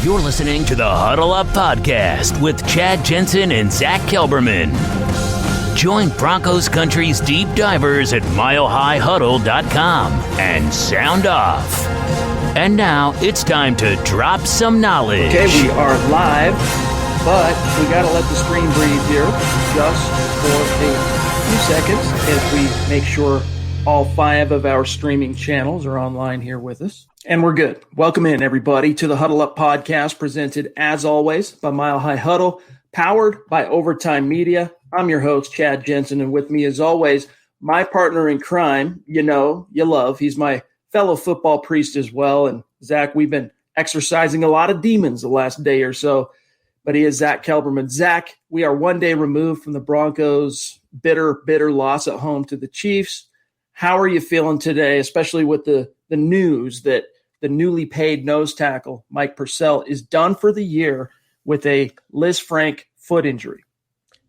You're listening to the Huddle Up Podcast with Chad Jensen and Zack Kelberman. Join Broncos Country's deep divers at milehighhuddle.com and sound off. And now it's time to drop some knowledge. Okay, we are live, but we got to let the stream breathe here just for a few seconds as we make sure all 5 of our streaming channels are online here with us. And we're good. Welcome in, everybody, to the Huddle Up Podcast, presented, as always, by Mile High Huddle, powered by Overtime Media. I'm your host, Chad Jensen, and with me, as always, my partner in crime, you know, you love. He's my fellow football priest as well. And, Zach, we've been exercising a lot of demons the last day or so, but he is Zack Kelberman. Zach, we are one day removed from the Broncos' bitter loss at home to the Chiefs. How are you feeling today, especially with the news that the newly paid nose tackle, Mike Purcell, is done for the year with a Liz Frank foot injury?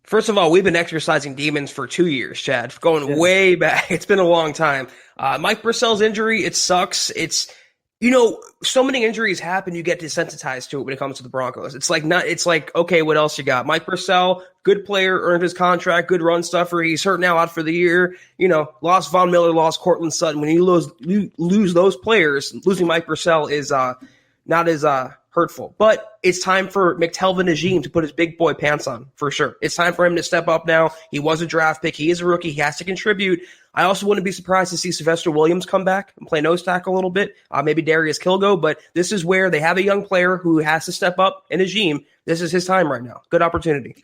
First of all, we've been exercising demons for 2 years, Chad, going way back. It's been a long time. Mike Purcell's injury, it sucks. It's, you know, so many injuries happen, you get desensitized to it when it comes to the Broncos. It's like, okay, what else you got? Mike Purcell, good player, earned his contract, good run stuffer. He's hurt now, out for the year. You know, lost Von Miller, lost Cortland Sutton. When you lose those players, losing Mike Purcell is not as hurtful. But it's time for McTelvin Najim to put his big boy pants on, for sure. It's time for him to step up now. He was a draft pick. He is a rookie. He has to contribute. I also wouldn't be surprised to see Sylvester Williams come back and play nose tackle a little bit. Maybe Darius Kilgo, but this is where they have a young player who has to step up in Najim. This is his time right now. Good opportunity.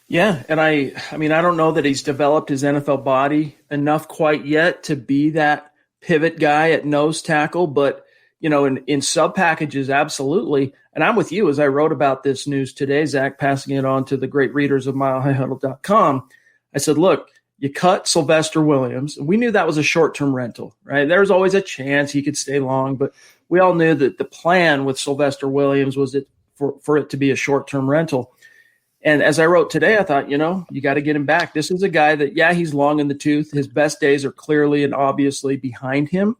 Yeah, and I mean, I don't know that he's developed his NFL body enough quite yet to be that pivot guy at nose tackle, but you know, in sub packages, absolutely. And I'm with you as I wrote about this news today, Zach, passing it on to the great readers of milehighhuddle.com. I said, look, you cut Sylvester Williams. We knew that was a short-term rental, right? There's always a chance he could stay long, but we all knew that the plan with Sylvester Williams was for it to be a short-term rental. And as I wrote today, I thought, you know, you got to get him back. This is a guy that, yeah, he's long in the tooth. His best days are clearly and obviously behind him.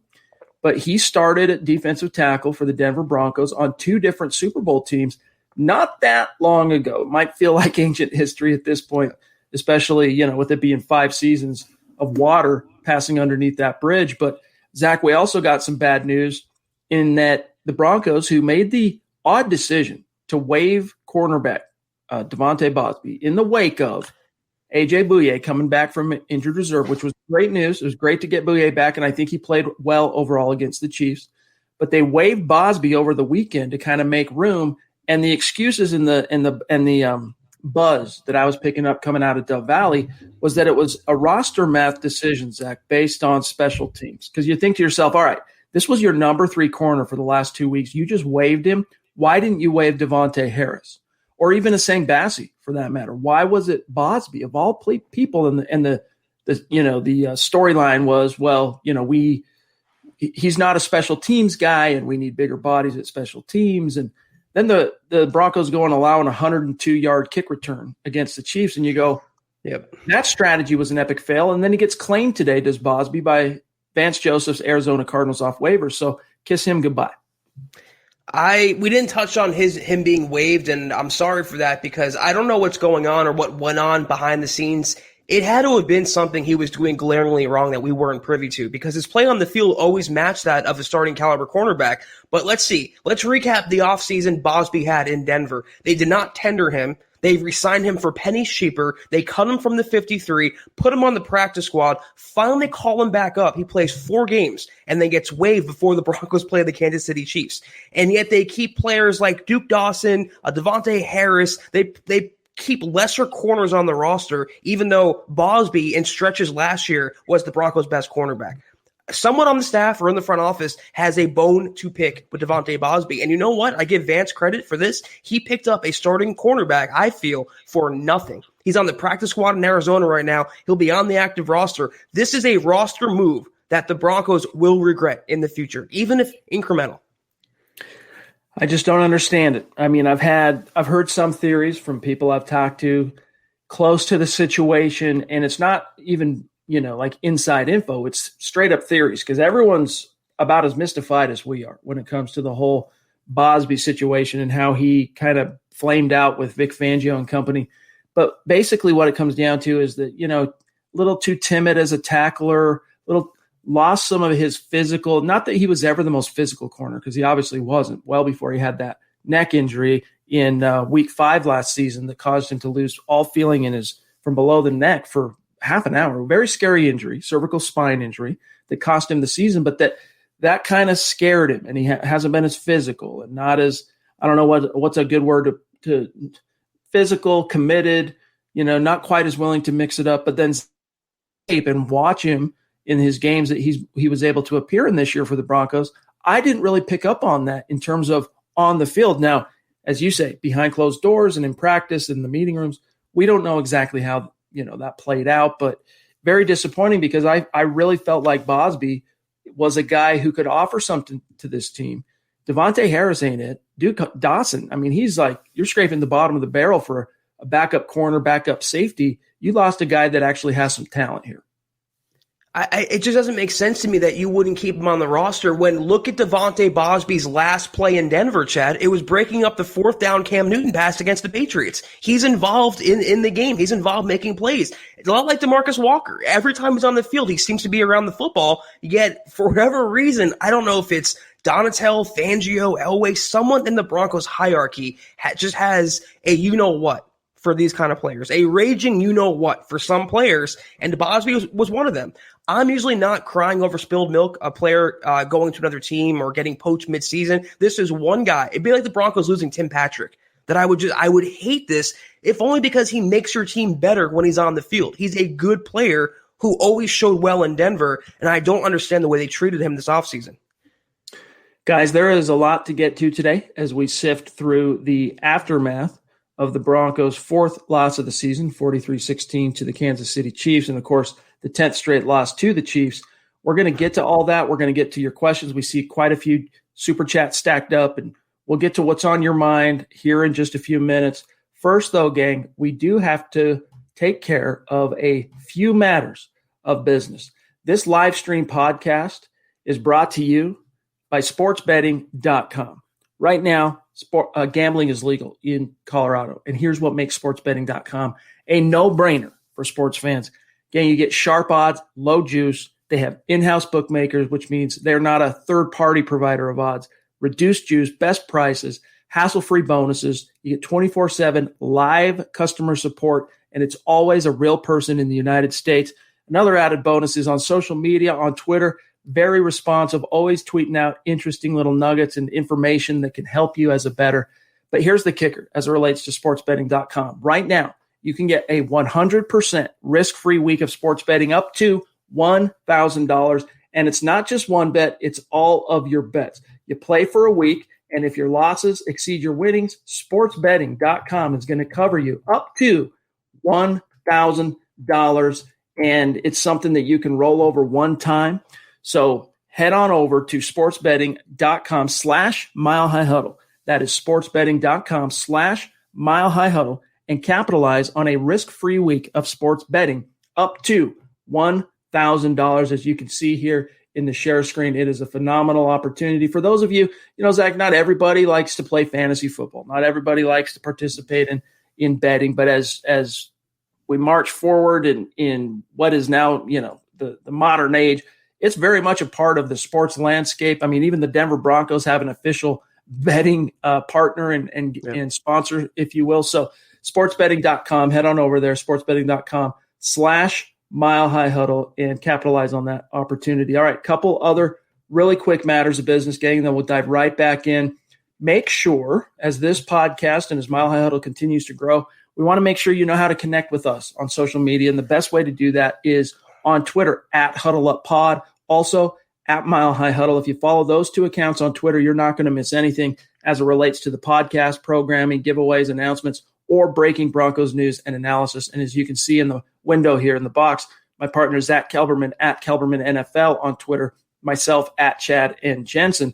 But he started at defensive tackle for the Denver Broncos on 2 different Super Bowl teams not that long ago. It might feel like ancient history at this point, especially, you know, with it being 5 seasons of water passing underneath that bridge. But, Zach, we also got some bad news in that the Broncos, who made the odd decision to waive cornerback Devontae Bosby in the wake of A.J. Bouye coming back from injured reserve, which was great news. It was great to get Bouye back, and I think he played well overall against the Chiefs. But they waived Bosby over the weekend to kind of make room, and the excuses and the buzz that I was picking up coming out of Dove Valley was that it was a roster math decision, Zach, based on special teams. Because you think to yourself, all right, this was your number 3 corner for the last 2 weeks. You just waived him. Why didn't you waive Devontae Harris? Or even Asang Bassi, for that matter. Why was it Bosby of all people? And the storyline was, well, you know, he's not a special teams guy, and we need bigger bodies at special teams. And then the Broncos go and allow an 102-yard kick return against the Chiefs, and you go, yep, that strategy was an epic fail. And then he gets claimed today, does Bosby, by Vance Joseph's Arizona Cardinals off waivers. So kiss him goodbye. We didn't touch on him being waived, and I'm sorry for that because I don't know what's going on or what went on behind the scenes. It had to have been something he was doing glaringly wrong that we weren't privy to because his play on the field always matched that of a starting caliber cornerback. But let's see. Let's recap the offseason Bosby had in Denver. They did not tender him. They re-signed him for pennies cheaper. They cut him from the 53, put him on the practice squad, finally call him back up. He plays 4 games and then gets waived before the Broncos play the Kansas City Chiefs. And yet they keep players like Duke Dawson, Devontae Harris. They keep lesser corners on the roster, even though Bosby in stretches last year was the Broncos' best cornerback. Someone on the staff or in the front office has a bone to pick with Devontae Bosby. And you know what? I give Vance credit for this. He picked up a starting cornerback, I feel, for nothing. He's on the practice squad in Arizona right now. He'll be on the active roster. This is a roster move that the Broncos will regret in the future, even if incremental. I just don't understand it. I mean, I've heard some theories from people I've talked to close to the situation, and it's not even, like inside info. It's straight up theories because everyone's about as mystified as we are when it comes to the whole Bosby situation and how he kind of flamed out with Vic Fangio and company. But basically what it comes down to is that, a little too timid as a tackler, lost some of his physical, not that he was ever the most physical corner, because he obviously wasn't, well before he had that neck injury in week 5 last season that caused him to lose all feeling from below the neck for half an hour. Very scary injury, cervical spine injury that cost him the season, but that kind of scared him, and he hasn't been as physical and not as, I don't know what's a good word to physical, committed, not quite as willing to mix it up, but then tape and watch him in his games that he was able to appear in this year for the Broncos. I didn't really pick up on that in terms of on the field. Now, as you say, behind closed doors and in practice in the meeting rooms, we don't know exactly how, that played out, but very disappointing because I really felt like Bosby was a guy who could offer something to this team. Devontae Harris ain't it. Duke Dawson, I mean, he's like, you're scraping the bottom of the barrel for a backup corner, backup safety. You lost a guy that actually has some talent here. It just doesn't make sense to me that you wouldn't keep him on the roster when look at Devontae Bosby's last play in Denver, Chad. It was breaking up the 4th down Cam Newton pass against the Patriots. He's involved in the game. He's involved making plays. It's a lot like DeMarcus Walker. Every time he's on the field, he seems to be around the football. Yet, for whatever reason, I don't know if it's Donatel, Fangio, Elway, someone in the Broncos hierarchy just has a you-know-what for these kind of players, a raging you-know-what for some players, and Bosby was one of them. I'm usually not crying over spilled milk, a player going to another team or getting poached midseason. This is one guy. It'd be like the Broncos losing Tim Patrick, that I would hate this, if only because he makes your team better when he's on the field. He's a good player who always showed well in Denver, and I don't understand the way they treated him this offseason. Guys, there is a lot to get to today as we sift through the aftermath of the Broncos' 4th loss of the season, 43-16 to the Kansas City Chiefs, and of course, the 10th straight loss to the Chiefs. We're going to get to all that. We're going to get to your questions. We see quite a few super chats stacked up, and we'll get to what's on your mind here in just a few minutes. First, though, gang, we do have to take care of a few matters of business. This live stream podcast is brought to you by sportsbetting.com. Right now, gambling is legal in Colorado, and here's what makes sportsbetting.com a no-brainer for sports fans. Again, you get sharp odds, low juice. They have in-house bookmakers, which means they're not a third-party provider of odds. Reduced juice, best prices, hassle-free bonuses. You get 24/7 live customer support, and it's always a real person in the United States. Another added bonus is on social media, on Twitter, very responsive, always tweeting out interesting little nuggets and information that can help you as a bettor. But here's the kicker as it relates to sportsbetting.com. Right now, you can get a 100% risk-free week of sports betting up to $1,000. And it's not just one bet, it's all of your bets. You play for a week, and if your losses exceed your winnings, sportsbetting.com is going to cover you up to $1,000. And it's something that you can roll over one time. So head on over to sportsbetting.com/milehighhuddle. That is sportsbetting.com/milehighhuddle and capitalize on a risk-free week of sports betting up to $1,000. As you can see here in the share screen, it is a phenomenal opportunity. For those of you, Zach, not everybody likes to play fantasy football. Not everybody likes to participate in betting. But as we march forward in what is now, the modern age, it's very much a part of the sports landscape. I mean, even the Denver Broncos have an official betting partner and sponsor, if you will. So sportsbetting.com, head on over there, sportsbetting.com/milehighhuddle, and capitalize on that opportunity. All right, couple other really quick matters of business, gang, then we'll dive right back in. Make sure, as this podcast and as Mile High Huddle continues to grow, we want to make sure you know how to connect with us on social media. And the best way to do that is on Twitter, @HuddleUpPod. Also, @MileHighHuddle. If you follow those two accounts on Twitter, you're not going to miss anything as it relates to the podcast, programming, giveaways, announcements, or breaking Broncos news and analysis. And as you can see in the window here in the box, my partner, Zack Kelberman, @KelbermanNFL on Twitter, myself, @Chad and Jensen.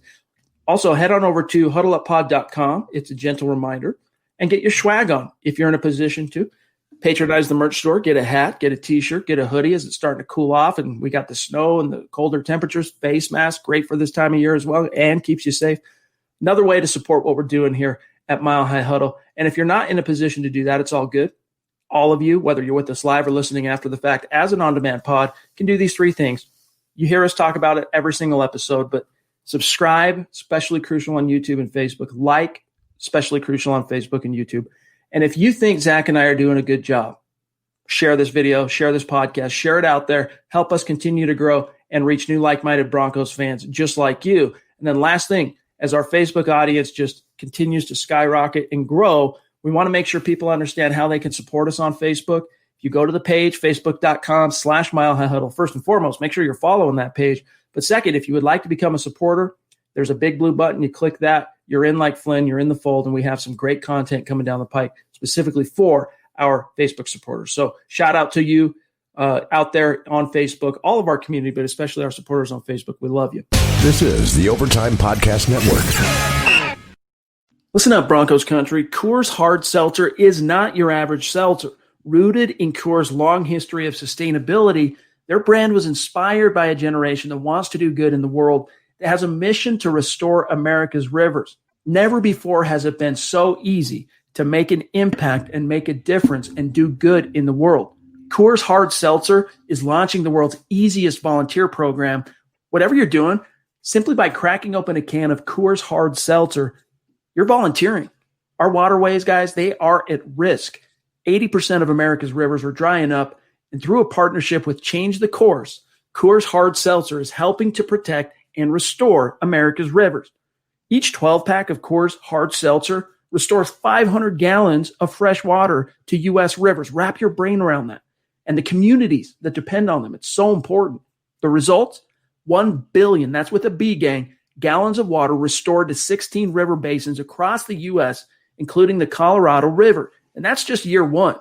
Also, head on over to huddleuppod.com. It's a gentle reminder. And get your swag on if you're in a position to. Patronize the merch store, get a hat, get a T-shirt, get a hoodie as it's starting to cool off, and we got the snow and the colder temperatures. Face mask, great for this time of year as well, and keeps you safe. Another way to support what we're doing here at Mile High Huddle. And if you're not in a position to do that, it's all good. All of you, whether you're with us live or listening after the fact, as an on-demand pod, can do these three things. You hear us talk about it every single episode, but subscribe, especially crucial on YouTube and Facebook. Like, especially crucial on Facebook and YouTube. And if you think Zach and I are doing a good job, share this video, share this podcast, share it out there. Help us continue to grow and reach new like-minded Broncos fans just like you. And then last thing, as our Facebook audience just continues to skyrocket and grow, we want to make sure people understand how they can support us on Facebook. If you go to the page, facebook.com/Mile High Huddle, first and foremost, make sure you're following that page. But second, if you would like to become a supporter, there's a big blue button. You click that. You're in like Flynn. You're in the fold, and we have some great content coming down the pike specifically for our Facebook supporters. So shout out to you out there on Facebook, all of our community, but especially our supporters on Facebook. We love you. This is the Overtime Podcast Network. Listen up, Broncos country. Coors Hard Seltzer is not your average seltzer. Rooted in Coors' long history of sustainability, their brand was inspired by a generation that wants to do good in the world, that has a mission to restore America's rivers. Never before has it been so easy to make an impact and make a difference and do good in the world. Coors Hard Seltzer is launching the world's easiest volunteer program. Whatever you're doing, simply by cracking open a can of Coors Hard Seltzer, you're volunteering. Our waterways, guys, they are at risk. 80% of America's rivers are drying up, and through a partnership with Change the Course, Coors Hard Seltzer is helping to protect and restore America's rivers. Each 12-pack of Coors Hard Seltzer restores 500 gallons of fresh water to U.S. rivers. Wrap your brain around that. And the communities that depend on them. It's so important. The results? 1 billion, that's with a B, gang, gallons of water restored to 16 river basins across the U.S., including the Colorado River. And that's just year one.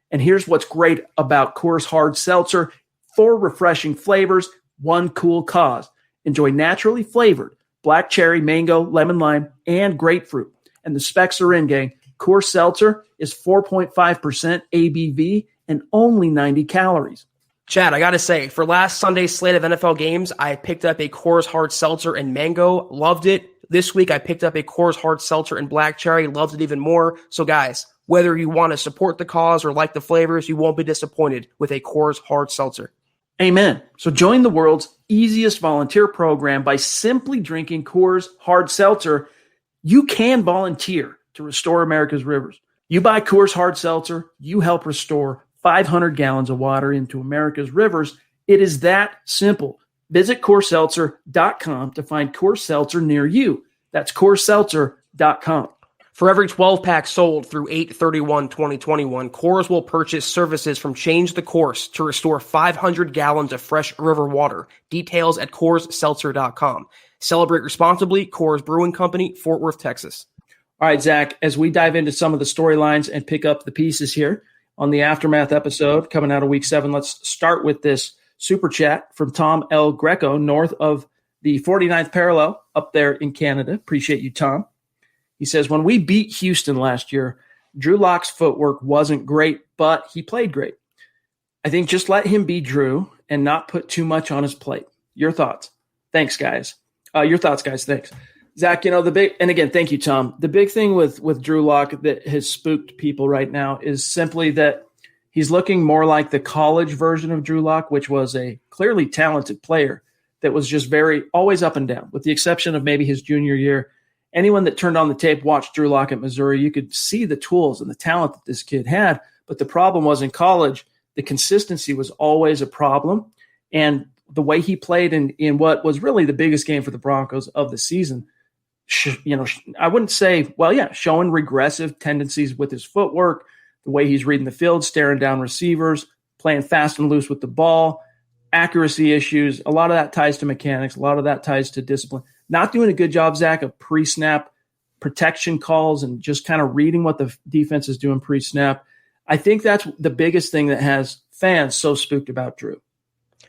And here's what's great about Coors Hard Seltzer. 4 refreshing flavors, 1 cool cause. Enjoy naturally flavored black cherry, mango, lemon lime, and grapefruit. And the specs are in, gang. Coors Seltzer is 4.5% ABV and only 90 calories. Chad, I got to say, for last Sunday's slate of NFL games, I picked up a Coors Hard Seltzer and mango. Loved it. This week, I picked up a Coors Hard Seltzer and black cherry. Loved it even more. So, guys, whether you want to support the cause or like the flavors, you won't be disappointed with a Coors Hard Seltzer. Amen. So join the world's easiest volunteer program by simply drinking Coors Hard Seltzer. You can volunteer to restore America's rivers. You buy Coors Hard Seltzer, you help restore 500 gallons of water into America's rivers. It is that simple. Visit CoorsSeltzer.com to find Coors Seltzer near you. That's CoorsSeltzer.com. For every 12-pack sold through 8/31/2021, Coors will purchase services from Change the Course to restore 500 gallons of fresh river water. Details at CoorsSeltzer.com. Celebrate responsibly. Coors Brewing Company, Fort Worth, Texas. All right, Zach, as we dive into some of the storylines and pick up the pieces here on the Aftermath episode coming out of Week 7, let's start with this super chat from Tom L. Greco, north of the 49th parallel up there in Canada. Appreciate you, Tom. He says, when we beat Houston last year, Drew Lock's footwork wasn't great, but he played great. I think just let him be Drew and not put too much on his plate. Your thoughts? Thanks, guys. Your thoughts, guys. Thanks. Zach, and again, thank you, Tom. The big thing with Drew Lock that has spooked people right now is simply that he's looking more like the college version of Drew Lock, which was a clearly talented player that was just always up and down, with the exception of maybe his junior year. Anyone that turned on the tape, watched Drew Lock at Missouri, you could see the tools and the talent that this kid had. But the problem was in college, the consistency was always a problem. And the way he played in what was really the biggest game for the Broncos of the season, I wouldn't say, showing regressive tendencies with his footwork, the way he's reading the field, staring down receivers, playing fast and loose with the ball, accuracy issues. A lot of that ties to mechanics. A lot of that ties to discipline. Not doing a good job, Zach, of pre-snap protection calls and just kind of reading what the defense is doing pre-snap. I think that's the biggest thing that has fans so spooked about Drew.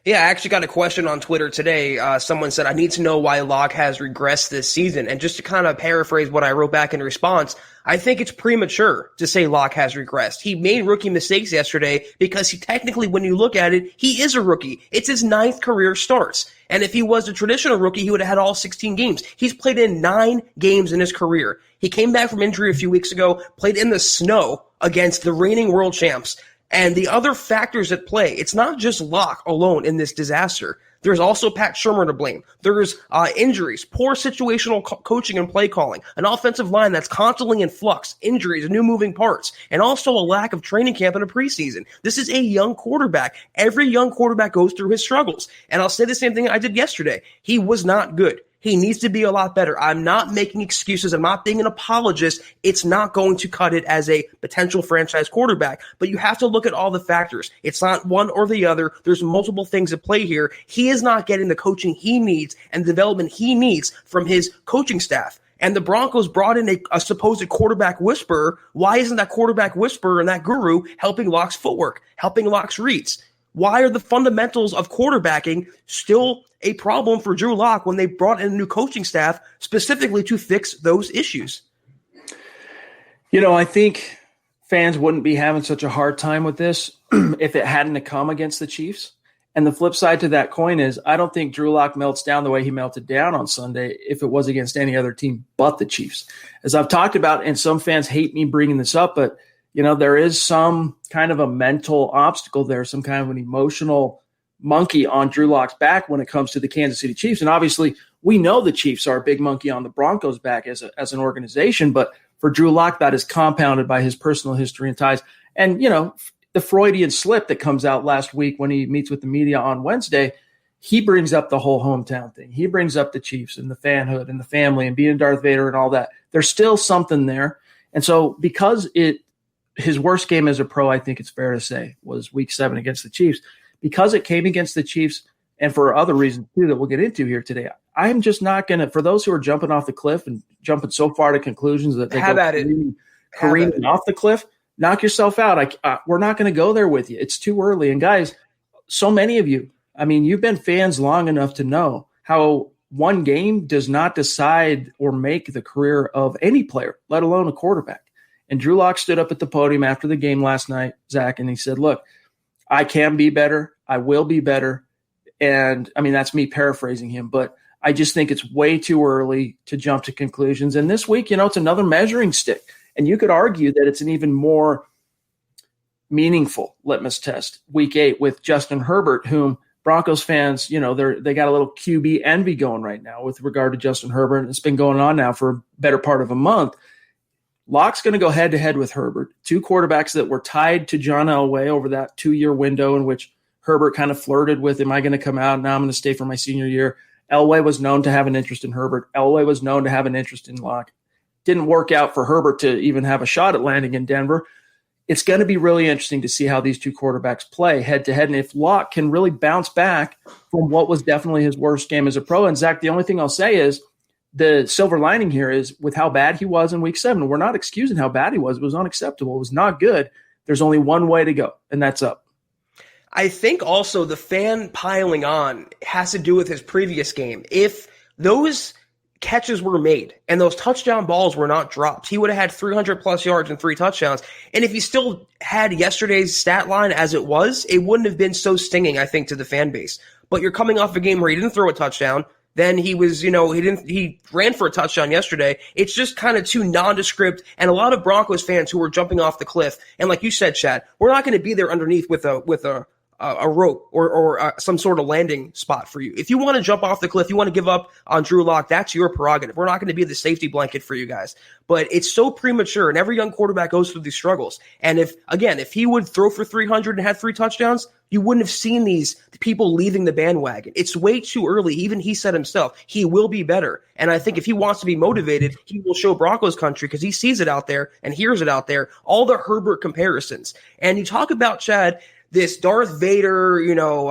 Yeah, I actually got a question on Twitter today. Someone said, I need to know why Locke has regressed this season. And just to kind of paraphrase what I wrote back in response, I think it's premature to say Locke has regressed. He made rookie mistakes yesterday because he technically, when you look at it, he is a rookie. It's his 9th career starts. And if he was a traditional rookie, he would have had all 16 games. He's played in 9 games in his career. He came back from injury a few weeks ago, played in the snow against the reigning world champs. And the other factors at play, it's not just Locke alone in this disaster. There's also Pat Shurmur to blame. There's injuries, poor situational coaching and play calling, an offensive line that's constantly in flux, injuries, and new moving parts, and also a lack of training camp in a preseason. This is a young quarterback. Every young quarterback goes through his struggles. And I'll say the same thing I did yesterday. He was not good. He needs to be a lot better. I'm not making excuses. I'm not being an apologist. It's not going to cut it as a potential franchise quarterback. But you have to look at all the factors. It's not one or the other. There's multiple things at play here. He is not getting the coaching he needs and the development he needs from his coaching staff. And the Broncos brought in a supposed quarterback whisperer. Why isn't that quarterback whisperer and that guru helping Locke's footwork, helping Locke's reads? Why are the fundamentals of quarterbacking still a problem for Drew Lock when they brought in a new coaching staff specifically to fix those issues? You know, I think fans wouldn't be having such a hard time with this if it hadn't come against the Chiefs. And the flip side to that coin is I don't think Drew Lock melts down the way he melted down on Sunday if it was against any other team but the Chiefs. As I've talked about, and some fans hate me bringing this up, but you know, there is some kind of a mental obstacle there, some kind of an emotional monkey on Drew Lock's back when it comes to the Kansas City Chiefs. And obviously, we know the Chiefs are a big monkey on the Broncos' back as an organization, but for Drew Lock, that is compounded by his personal history and ties. And, you know, the Freudian slip that comes out last week when he meets with the media on Wednesday, he brings up the whole hometown thing. He brings up the Chiefs and the fanhood and the family and being Darth Vader and all that. There's still something there. And so because his worst game as a pro, I think it's fair to say, was week 7 against the Chiefs. Because it came against the Chiefs, and for other reasons too that we'll get into here today, I'm just not going to – for those who are jumping off the cliff and jumping so far to conclusions that they careening off the cliff, knock yourself out. We're not going to go there with you. It's too early. And, guys, so many of you, I mean, you've been fans long enough to know how one game does not decide or make the career of any player, let alone a quarterback. And Drew Lock stood up at the podium after the game last night, Zach, and he said, look, I can be better. I will be better. And, I mean, that's me paraphrasing him, but I just think it's way too early to jump to conclusions. And this week, you know, it's another measuring stick. And you could argue that it's an even more meaningful litmus test, week 8, with Justin Herbert, whom Broncos fans, you know, they got a little QB envy going right now with regard to Justin Herbert. And it's been going on now for a better part of a month. Lock's going to go head-to-head with Herbert, 2 quarterbacks that were tied to John Elway over that 2-year window in which Herbert kind of flirted with, am I going to come out? Now I'm going to stay for my senior year. Elway was known to have an interest in Herbert. Elway was known to have an interest in Lock. Didn't work out for Herbert to even have a shot at landing in Denver. It's going to be really interesting to see how these 2 quarterbacks play head-to-head, and if Lock can really bounce back from what was definitely his worst game as a pro. And, Zach, the only thing I'll say is, the silver lining here is with how bad he was in week 7, we're not excusing how bad he was. It was unacceptable. It was not good. There's only one way to go, and that's up. I think also the fan piling on has to do with his previous game. If those catches were made and those touchdown balls were not dropped, he would have had 300-plus yards and 3 touchdowns. And if he still had yesterday's stat line as it was, it wouldn't have been so stinging, I think, to the fan base. But you're coming off a game where he didn't throw a touchdown. Then he was, you know, he ran for a touchdown yesterday. It's just kind of too nondescript, and a lot of Broncos fans who were jumping off the cliff. And like you said, Chad, we're not going to be there underneath with a rope or some sort of landing spot for you. If you want to jump off the cliff, you want to give up on Drew Lock, that's your prerogative. We're not going to be the safety blanket for you guys. But it's so premature, and every young quarterback goes through these struggles. And if he would throw for 300 and had 3 touchdowns, you wouldn't have seen these people leaving the bandwagon. It's way too early. Even he said himself, he will be better. And I think if he wants to be motivated, he will show Broncos country because he sees it out there and hears it out there, all the Herbert comparisons. And you talk about, Chad, this Darth Vader, you know,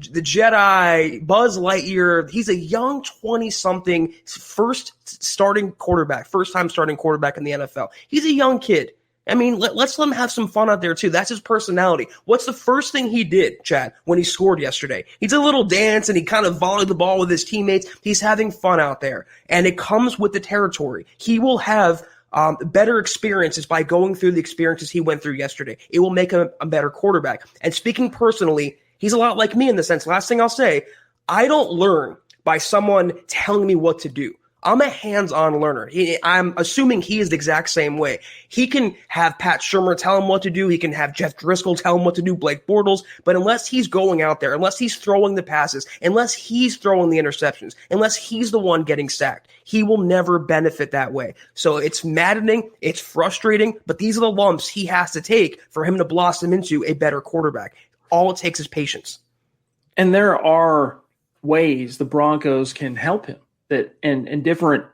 the Jedi, Buzz Lightyear. He's a young 20-something first-time starting quarterback in the NFL. He's a young kid. I mean, let's let him have some fun out there, too. That's his personality. What's the first thing he did, Chad, when he scored yesterday? He did a little dance, and he kind of volleyed the ball with his teammates. He's having fun out there, and it comes with the territory. He will have better experiences by going through the experiences he went through yesterday. It will make him a better quarterback. And speaking personally, he's a lot like me in the sense, last thing I'll say, I don't learn by someone telling me what to do. I'm a hands-on learner. I'm assuming he is the exact same way. He can have Pat Shurmur tell him what to do. He can have Jeff Driscoll tell him what to do, Blake Bortles. But unless he's going out there, unless he's throwing the passes, unless he's throwing the interceptions, unless he's the one getting sacked, he will never benefit that way. So it's maddening. It's frustrating. But these are the lumps he has to take for him to blossom into a better quarterback. All it takes is patience. And there are ways the Broncos can help him. That and different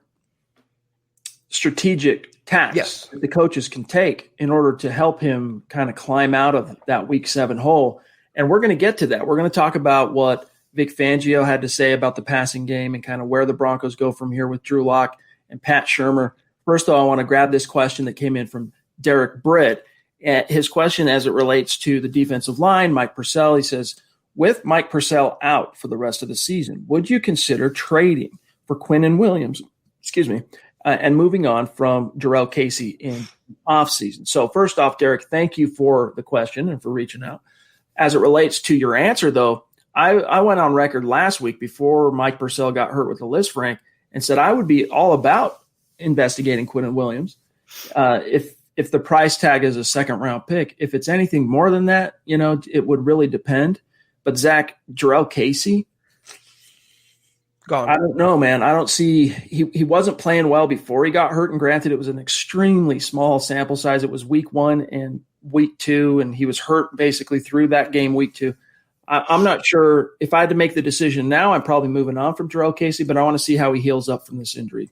strategic tactics that the coaches can take in order to help him kind of climb out of that Week 7 hole. And we're going to get to that. We're going to talk about what Vic Fangio had to say about the passing game and kind of where the Broncos go from here with Drew Lock and Pat Shurmur. First, though, I want to grab this question that came in from Derek Britt. His question as it relates to the defensive line, Mike Purcell, he says, with Mike Purcell out for the rest of the season, would you consider trading for Quinnen Williams, and moving on from Jarrell Casey in offseason? So first off, Derek, thank you for the question and for reaching out. As it relates to your answer, though, I went on record last week before Mike Purcell got hurt with the Lisfranc and said I would be all about investigating Quinnen Williams if the price tag is a second-round pick. If it's anything more than that, it would really depend. But Zach, Jarrell Casey, gone. I don't know, man. I don't see he wasn't playing well before he got hurt, and granted, it was an extremely small sample size. It was Week 1 and Week 2, and he was hurt basically through that game, Week 2. I'm not sure if I had to make the decision now. I'm probably moving on from Jarrell Casey, but I want to see how he heals up from this injury.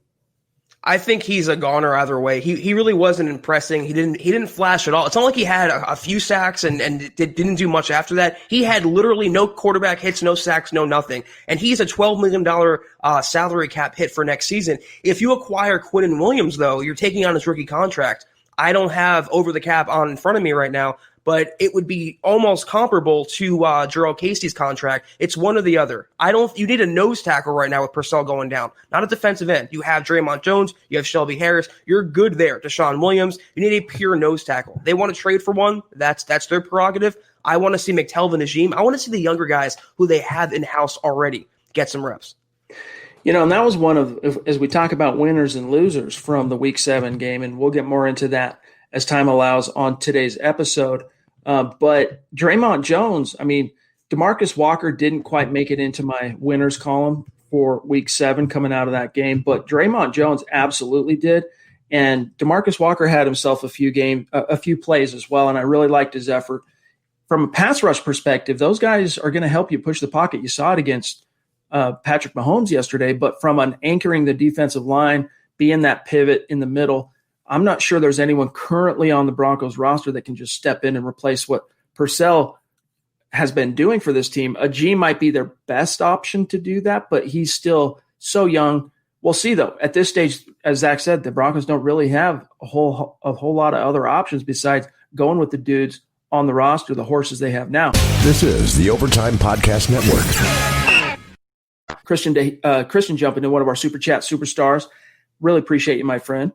I think he's a goner either way. He really wasn't impressing. He didn't flash at all. It's not like he had a few sacks and didn't do much after that. He had literally no quarterback hits, no sacks, no nothing. And he's a $12 million salary cap hit for next season. If you acquire Quinnen Williams, though, you're taking on his rookie contract. I don't have over the cap on in front of me right now, but it would be almost comparable to Jarrell Casey's contract. It's one or the other. You need a nose tackle right now with Purcell going down, not a defensive end. You have Draymond Jones, you have Shelby Harris. You're good there. Deshaun Williams. You need a pure nose tackle. They want to trade for one. That's their prerogative. I want to see McTelvin Najim. I want to see the younger guys who they have in-house already get some reps. And that was one of, as we talk about winners and losers from the Week 7 game, and we'll get more into that as time allows on today's episode. But Draymond Jones, DeMarcus Walker didn't quite make it into my winners column for Week 7 coming out of that game, but Draymond Jones absolutely did. And DeMarcus Walker had himself a few plays as well, and I really liked his effort. From a pass rush perspective, those guys are going to help you push the pocket. You saw it against Patrick Mahomes yesterday, but from an anchoring the defensive line, being that pivot in the middle, I'm not sure there's anyone currently on the Broncos roster that can just step in and replace what Purcell has been doing for this team. Najim might be their best option to do that, but he's still so young. We'll see, though. At this stage, as Zach said, the Broncos don't really have a whole lot of other options besides going with the dudes on the roster, the horses they have now. This is the Overtime Podcast Network. Christian jumping in, one of our Super Chat superstars. Really appreciate you, my friend.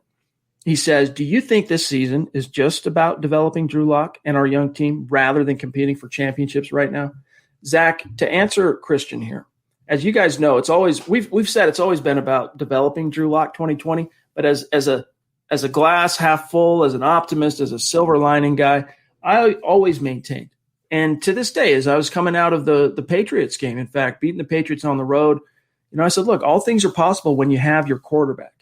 He says, do you think this season is just about developing Drew Lock and our young team rather than competing for championships right now? Zach, to answer Christian here, as you guys know, it's always we've said it's always been about developing Drew Lock 2020, but as a glass half full, as an optimist, as a silver lining guy, I always maintained. And to this day, as I was coming out of the Patriots game, in fact, beating the Patriots on the road, I said, look, all things are possible when you have your quarterback.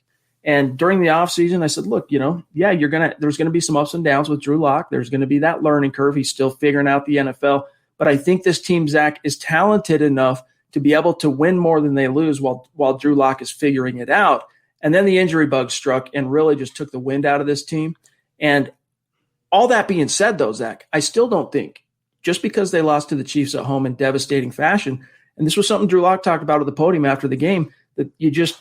And during the offseason, I said, look, there's going to be some ups and downs with Drew Lock. There's going to be that learning curve. He's still figuring out the NFL. But I think this team, Zach, is talented enough to be able to win more than they lose while Drew Lock is figuring it out. And then the injury bug struck and really just took the wind out of this team. And all that being said, though, Zach, I still don't think just because they lost to the Chiefs at home in devastating fashion, and this was something Drew Lock talked about at the podium after the game, that you just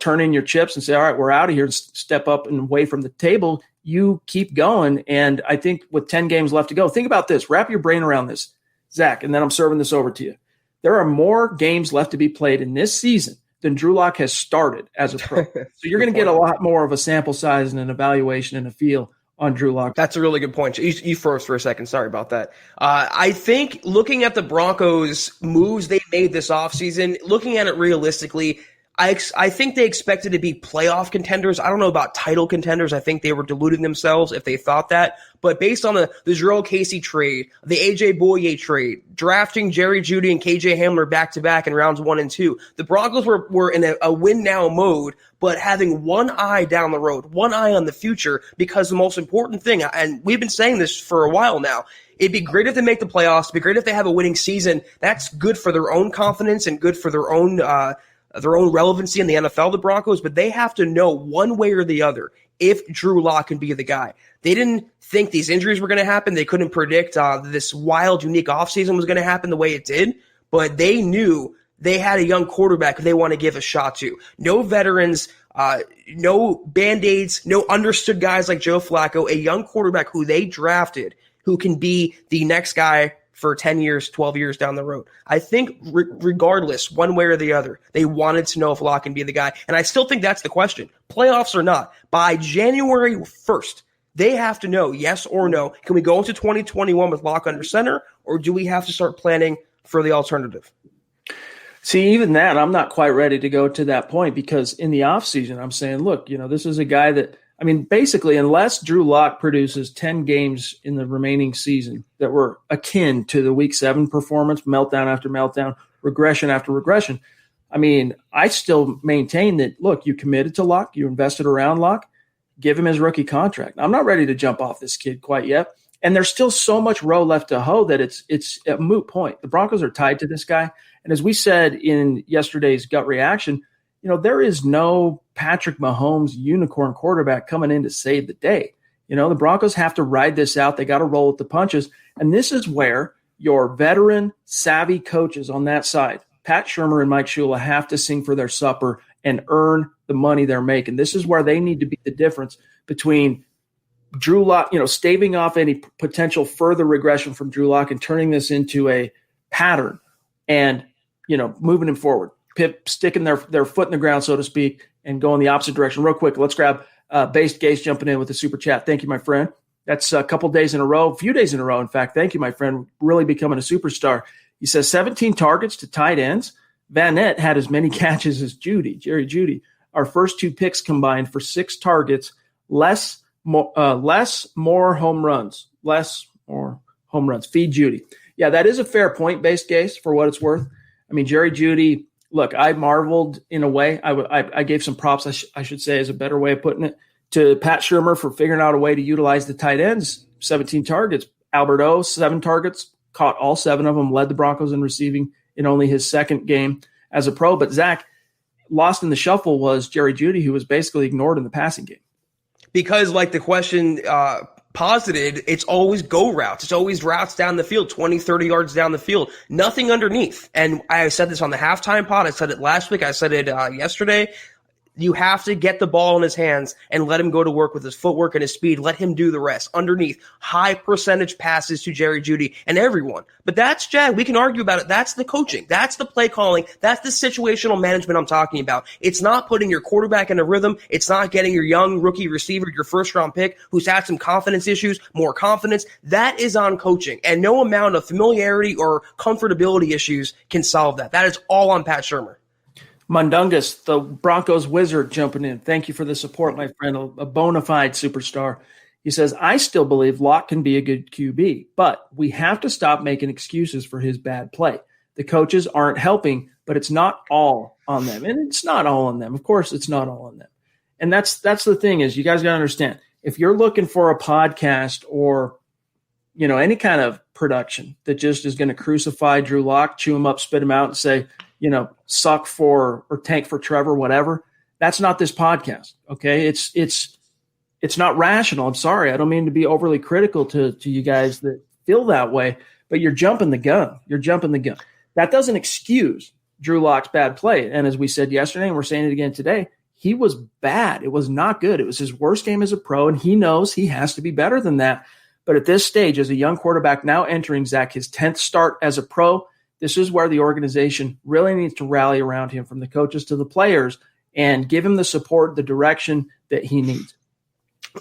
turn in your chips and say, all right, we're out of here and step up and away from the table. you keep going. And I think with 10 games left to go, think about this. Wrap your brain around this, Zach, and then I'm serving this over to you. There are more games left to be played in this season than Drew Lock has started as a pro. So you're going to get a lot more of a sample size and an evaluation and a feel on Drew Lock. That's a really good point. You froze for a second. Sorry about that. I think looking at the Broncos' moves they made this offseason, looking at it realistically, I think they expected to be playoff contenders. I don't know about title contenders. I think they were deluding themselves if they thought that. But based on the Jurrell Casey trade, the A.J. Boye trade, drafting Jerry Jeudy and K.J. Hamler back-to-back in rounds 1 and 2, the Broncos were in a win-now mode, but having one eye down the road, one eye on the future, because the most important thing, and we've been saying this for a while now, it'd be great if they make the playoffs. It'd be great if they have a winning season. That's good for their own confidence and good for their own relevancy in the NFL, the Broncos, but they have to know one way or the other if Drew Lock can be the guy. They didn't think these injuries were going to happen. They couldn't predict this wild, unique offseason was going to happen the way it did, but they knew they had a young quarterback who they want to give a shot to. No veterans, no Band-Aids, no understood guys like Joe Flacco, a young quarterback who they drafted who can be the next guy for 10 years, 12 years down the road. I think regardless, one way or the other, they wanted to know if Lock can be the guy. And I still think that's the question. Playoffs or not, by January 1st, they have to know yes or no. Can we go into 2021 with Lock under center, or do we have to start planning for the alternative? See, even that, I'm not quite ready to go to that point, because in the offseason, I'm saying, look, this is a guy that, basically, unless Drew Lock produces 10 games in the remaining season that were akin to the Week 7 performance, meltdown after meltdown, regression after regression, I still maintain that, look, you committed to Lock, you invested around Lock, give him his rookie contract. I'm not ready to jump off this kid quite yet. And there's still so much row left to hoe that it's a moot point. The Broncos are tied to this guy. And as we said in yesterday's gut reaction, there is no Patrick Mahomes unicorn quarterback coming in to save the day. The Broncos have to ride this out. They got to roll with the punches. And this is where your veteran, savvy coaches on that side, Pat Shurmur and Mike Shula, have to sing for their supper and earn the money they're making. This is where they need to be the difference between Drew Lock, staving off any potential further regression from Drew Lock and turning this into a pattern and, moving him forward. Pip sticking their foot in the ground, so to speak, and going the opposite direction. Real quick, let's grab Based Gase jumping in with the super chat. Thank you, my friend. That's a couple days in a row, a few days in a row, in fact. Thank you, my friend. Really becoming a superstar. He says 17 targets to tight ends. Van Nett had as many catches as Jerry Jeudy. Our first 2 picks combined for 6 targets, more home runs. Feed Jeudy. Yeah, that is a fair point, Based Gase, for what it's worth. Jerry Jeudy, look, I marveled in a way. I gave some props, I should say, is a better way of putting it, to Pat Shurmur for figuring out a way to utilize the tight ends. 17 targets. Albert O, 7 targets, caught all 7 of them, led the Broncos in receiving in only his second game as a pro. But Zach, lost in the shuffle was Jerry Jeudy, who was basically ignored in the passing game. Because like the question posited, it's always go routes. It's always routes down the field, 20, 30 yards down the field, nothing underneath. And I said this on the halftime pod. I said it last week. I said it yesterday. You have to get the ball in his hands and let him go to work with his footwork and his speed. Let him do the rest. Underneath, high percentage passes to Jerry Jeudy and everyone. But that's, Chad, we can argue about it. That's the coaching. That's the play calling. That's the situational management I'm talking about. It's not putting your quarterback in a rhythm. It's not getting your young rookie receiver, your first-round pick, who's had some confidence issues, more confidence. That is on coaching. And no amount of familiarity or comfortability issues can solve that. That is all on Pat Shurmur. Mundungus, the Broncos wizard, jumping in. Thank you for the support, my friend, a bona fide superstar. He says, I still believe Locke can be a good QB, but we have to stop making excuses for his bad play. The coaches aren't helping, but it's not all on them. And it's not all on them. Of course, it's not all on them. And that's the thing is, you guys got to understand, if you're looking for a podcast or, any kind of production that just is going to crucify Drew Lock, chew him up, spit him out, and say, suck for or tank for Trevor, whatever. That's not this podcast. Okay. It's not rational. I'm sorry. I don't mean to be overly critical to you guys that feel that way, but you're jumping the gun. That doesn't excuse Drew Lock's bad play. And as we said yesterday, and we're saying it again today, he was bad. It was not good. It was his worst game as a pro, and he knows he has to be better than that. But at this stage, as a young quarterback now entering, Zach, his 10th start as a pro, this is where the organization really needs to rally around him, from the coaches to the players, and give him the support, the direction that he needs.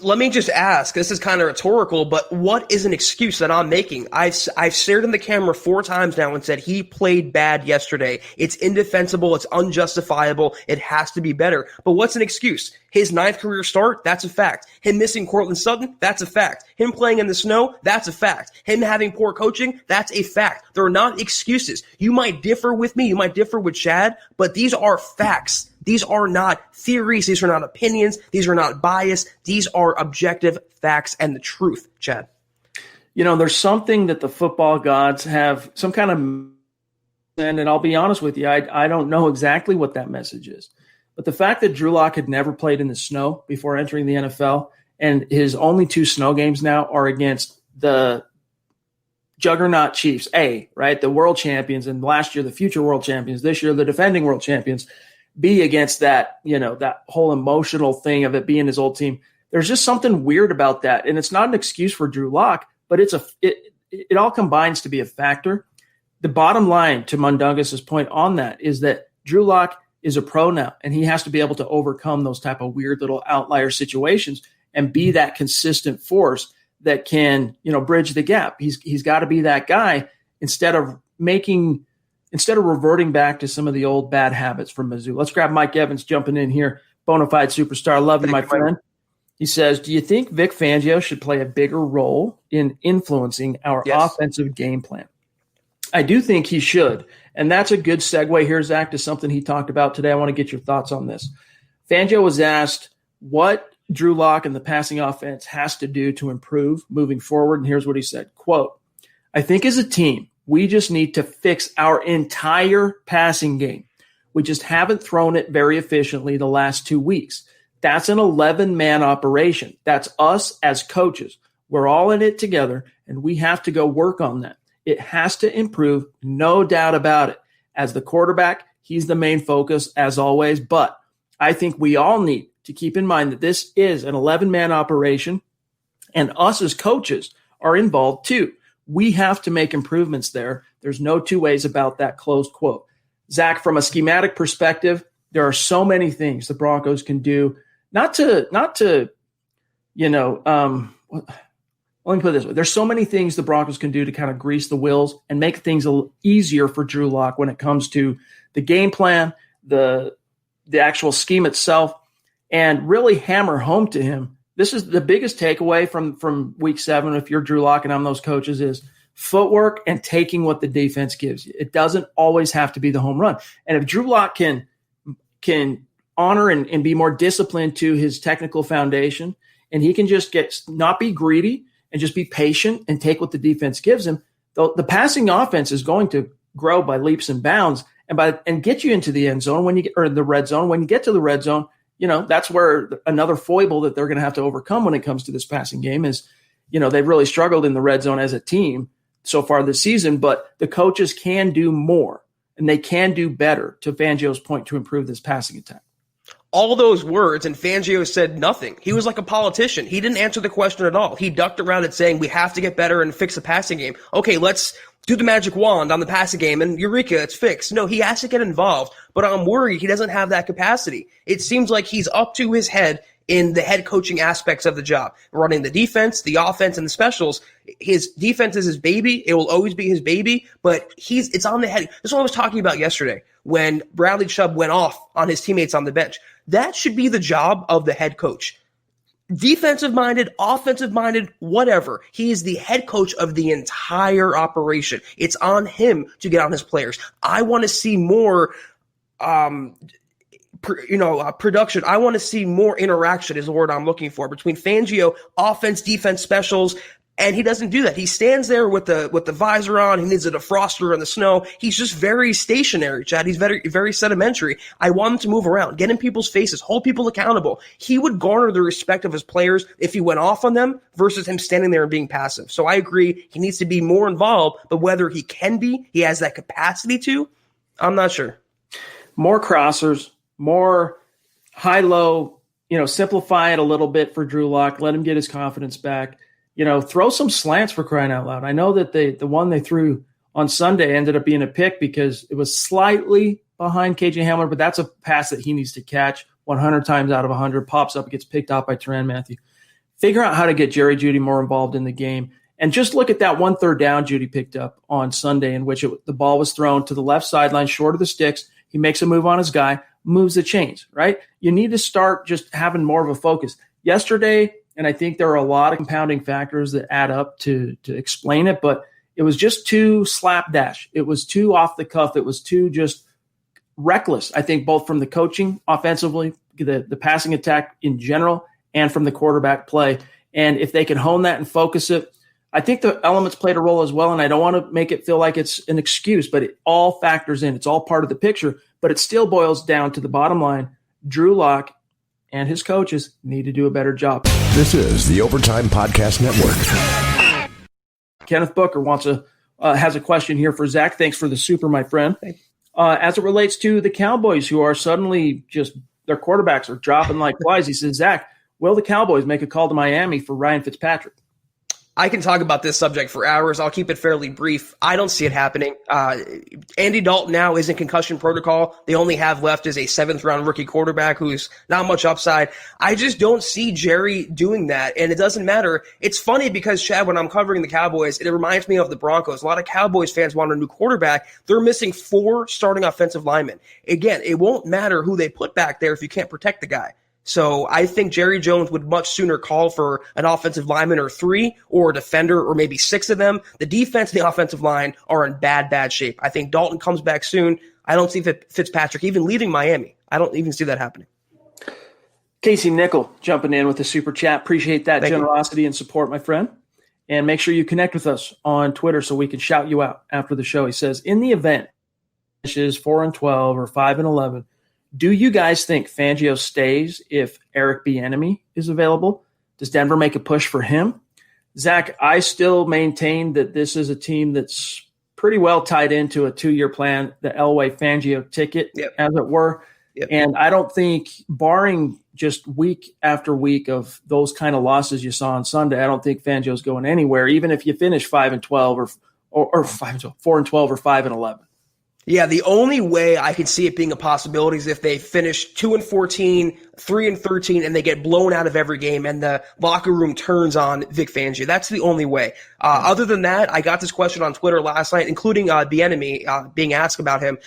Let me just ask, this is kind of rhetorical, but what is an excuse that I'm making? I've stared in the camera 4 times now and said he played bad yesterday. It's indefensible. It's unjustifiable. It has to be better. But what's an excuse? His 9th career start, that's a fact. Him missing Cortland Sutton, that's a fact. Him playing in the snow, that's a fact. Him having poor coaching, that's a fact. They're not excuses. You might differ with me, you might differ with Chad, but these are facts. These are not theories. These are not opinions. These are not bias. These are objective facts and the truth, Chad. You know, there's something that the football gods have some kind of, and I'll be honest with you, I don't know exactly what that message is. But the fact that Drew Lock had never played in the snow before entering the NFL, and his only 2 snow games now are against the juggernaut Chiefs, right? The world champions, and last year the future world champions, this year the defending world champions. B, against that, that whole emotional thing of it being his old team. There's just something weird about that. And it's not an excuse for Drew Lock, but it all combines to be a factor. The bottom line, to Mundungus' point on that, is that Drew Lock is a pro now, and he has to be able to overcome those type of weird little outlier situations and be that consistent force that can, bridge the gap. He's got to be that guy instead of reverting back to some of the old bad habits from Mizzou. Let's grab Mike Evans jumping in here. Bonafide superstar. Love you, my friend. He says, do you think Vic Fangio should play a bigger role in influencing our offensive game plan? I do think he should. And that's a good segue here, Zach, to something he talked about today. I want to get your thoughts on this. Fangio was asked what Drew Lock and the passing offense has to do to improve moving forward. And here's what he said, quote, I think as a team, we just need to fix our entire passing game. We just haven't thrown it very efficiently the last 2 weeks. That's an 11-man operation. That's us as coaches. We're all in it together, and we have to go work on that. It has to improve, no doubt about it. As the quarterback, he's the main focus, as always. But I think we all need to keep in mind that this is an 11-man operation, and us as coaches are involved too. We have to make improvements there. There's no 2 ways about that, close quote. Zach, from a schematic perspective, there are so many things the Broncos can do. Let me put it this way. There's so many things the Broncos can do to kind of grease the wheels and make things a little easier for Drew Lock when it comes to the game plan, the actual scheme itself, and really hammer home to him. This is the biggest takeaway from week 7, if you're Drew Lock and I'm those coaches, is footwork and taking what the defense gives you. It doesn't always have to be the home run. And if Drew Lock can honor and be more disciplined to his technical foundation, and he can just not be greedy and just be patient and take what the defense gives him, the passing offense is going to grow by leaps and bounds and get you into the end zone or the red zone. When you get to the red zone, that's where another foible that they're going to have to overcome when it comes to this passing game is, they've really struggled in the red zone as a team so far this season, but the coaches can do more and they can do better, to Fangio's point, to improve this passing attack. All those words, and Fangio said nothing. He was like a politician. He didn't answer the question at all. He ducked around it saying we have to get better and fix the passing game. Okay, let's do the magic wand on the passing game and eureka, it's fixed. No, he has to get involved, but I'm worried he doesn't have that capacity. It seems like he's up to his head in the head coaching aspects of the job, running the defense, the offense, and the specials. His defense is his baby. It will always be his baby, but it's on the head. This is what I was talking about yesterday when Bradley Chubb went off on his teammates on the bench. That should be the job of the head coach. Defensive-minded, offensive-minded, whatever. He is the head coach of the entire operation. It's on him to get on his players. I want to see more production. I want to see more interaction is the word I'm looking for between Fangio, offense, defense, specials, and he doesn't do that. He stands there with the visor on. He needs a defroster in the snow. He's just very stationary, Chad. He's very, very sedimentary. I want him to move around, get in people's faces, hold people accountable. He would garner the respect of his players if he went off on them versus him standing there and being passive. So I agree he needs to be more involved, but whether he has that capacity to, I'm not sure. More crossers, more high-low, simplify it a little bit for Drew Lock, let him get his confidence back, throw some slants for crying out loud. I know that the one they threw on Sunday ended up being a pick because it was slightly behind KJ Hamler, but that's a pass that he needs to catch 100 times out of 100, pops up, gets picked out by Tyrann Mathieu. Figure out how to get Jerry Jeudy more involved in the game. And just look at that 1 3rd down Jeudy picked up on Sunday in which the ball was thrown to the left sideline, short of the sticks. He makes a move on his guy, moves the chains, right? You need to start just having more of a focus. Yesterday, and I think there are a lot of compounding factors that add up to explain it, but it was just too slapdash. It was too off the cuff. It was too just reckless, I think, both from the coaching offensively, the passing attack in general, and from the quarterback play. And if they can hone that and focus it, I think the elements played a role as well. And I don't want to make it feel like it's an excuse, but it all factors in. It's all part of the picture, but it still boils down to the bottom line. Drew Lock and his coaches need to do a better job. This is the Overtime Podcast Network. Kenneth Booker has a question here for Zach. Thanks for the super, my friend. As it relates to the Cowboys, who are suddenly just their quarterbacks are dropping like flies, he says, Zach, will the Cowboys make a call to Miami for Ryan Fitzpatrick? I can talk about this subject for hours. I'll keep it fairly brief. I don't see it happening. Andy Dalton now is in concussion protocol. They only have left is a 7th-round rookie quarterback who's not much upside. I just don't see Jerry doing that, and it doesn't matter. It's funny because, Chad, when I'm covering the Cowboys, it reminds me of the Broncos. A lot of Cowboys fans want a new quarterback. They're missing 4 starting offensive linemen. Again, it won't matter who they put back there if you can't protect the guy. So I think Jerry Jones would much sooner call for an offensive lineman or 3 or a defender or maybe 6 of them. The defense and the offensive line are in bad shape. I think Dalton comes back soon. I don't see Fitzpatrick even leaving Miami. I don't even see that happening. Casey Nickel jumping in with the super chat. Appreciate that generosity and support, my friend. And make sure you connect with us on Twitter so we can shout you out after the show. He says, in the event finishes 4-12 or 5-11, do you guys think Fangio stays if Eric Bieniemy is available? Does Denver make a push for him? Zach, I still maintain that this is a team that's pretty well tied into a 2-year plan, the Elway Fangio ticket, as it were. Yep. And I don't think, barring just week after week of those kind of losses you saw on Sunday, I don't think Fangio's going anywhere, even if you finish 5-12 or 4-12 or 5-11. Yeah, the only way I could see it being a possibility is if they finish 2-14, 3-13, and they get blown out of every game and the locker room turns on Vic Fangio. That's the only way. Other than that, I got this question on Twitter last night, including Bieniemy being asked about him.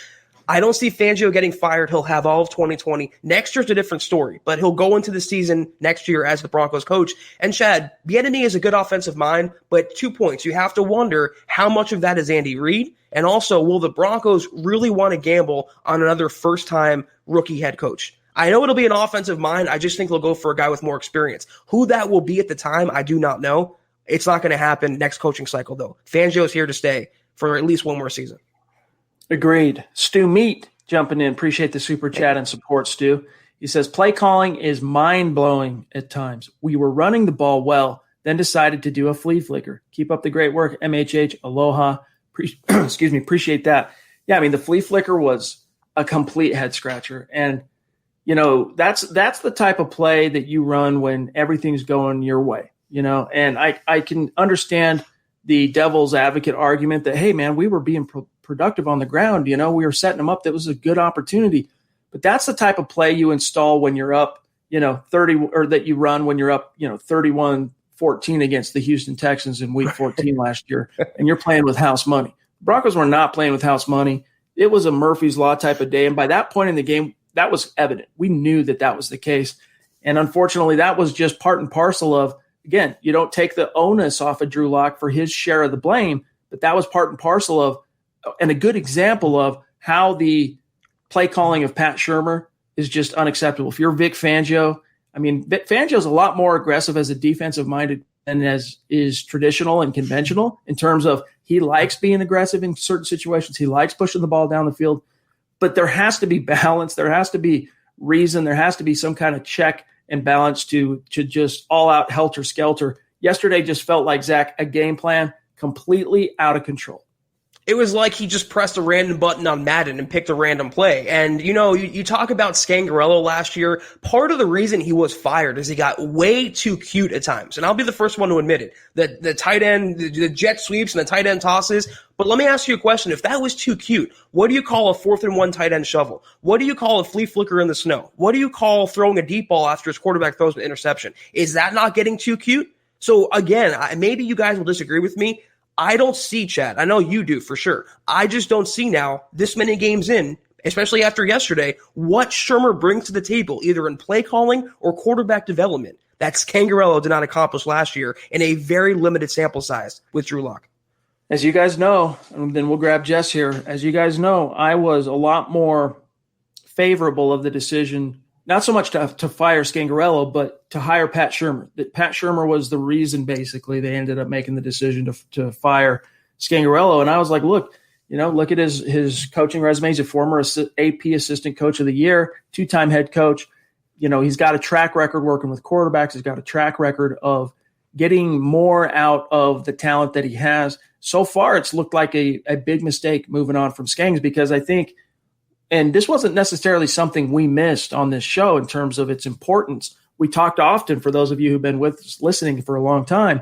I don't see Fangio getting fired. He'll have all of 2020. Next year's a different story, but he'll go into the season next year as the Broncos coach. And Chad, Bieniemy is a good offensive mind, but 2 points. You have to wonder how much of that is Andy Reid, and also will the Broncos really want to gamble on another first-time rookie head coach? I know it'll be an offensive mind. I just think they'll go for a guy with more experience. Who that will be at the time, I do not know. It's not going to happen next coaching cycle, though. Fangio's here to stay for at least one more season. Agreed. Stu Meat jumping in. Appreciate the super chat and support, Stu. He says, play calling is mind-blowing at times. We were running the ball well, then decided to do a flea flicker. Keep up the great work, MHH. Aloha. Appreciate that. Yeah, I mean, the flea flicker was a complete head-scratcher. And, that's the type of play that you run when everything's going your way, And I can understand the devil's advocate argument that, hey, man, we were being productive on the ground. We were setting them up. That was a good opportunity. But that's the type of play you install when you're up, 30, or that you run when you're up, 31-14 against the Houston Texans in week 14 last year, and you're playing with house money. Broncos were not playing with house money. It was a Murphy's Law type of day. And by that point in the game, that was evident. We knew that was the case. And unfortunately, that was just part and parcel of, again, you don't take the onus off of Drew Lock for his share of the blame, but that was part and parcel of, and a good example of how the play calling of Pat Shurmur is just unacceptable. If you're Vic Fangio, I mean, Vic Fangio's a lot more aggressive as a defensive-minded than as is traditional and conventional in terms of he likes being aggressive in certain situations. He likes pushing the ball down the field. But there has to be balance. There has to be reason. There has to be some kind of check and balance to just all-out helter-skelter. Yesterday just felt like, Zach, a game plan completely out of control. It was like he just pressed a random button on Madden and picked a random play. And, you talk about Scangarello last year. Part of the reason he was fired is he got way too cute at times. And I'll be the first one to admit it. The tight end, the jet sweeps and the tight end tosses. But let me ask you a question. If that was too cute, what do you call a 4th-and-1 tight end shovel? What do you call a flea flicker in the snow? What do you call throwing a deep ball after his quarterback throws an interception? Is that not getting too cute? So again, maybe you guys will disagree with me. I don't see, Chad. I know you do for sure. I just don't see now, this many games in, especially after yesterday, what Shurmur brings to the table, either in play calling or quarterback development, that Scangarello did not accomplish last year in a very limited sample size with Drew Lock. As you guys know, and then we'll grab Jess here. As you guys know, I was a lot more favorable of the decision, not so much to fire Scangarello, but to hire Pat Shurmur. That Pat Shurmur was the reason, basically, they ended up making the decision to fire Scangarello. And I was like, look at his coaching resume. He's a former AP Assistant Coach of the Year, 2-time head coach. He's got a track record working with quarterbacks. He's got a track record of getting more out of the talent that he has. So far, it's looked like a big mistake moving on from Skangs, because I think, and this wasn't necessarily something we missed on this show in terms of its importance. We talked often, for those of you who've been with us listening for a long time,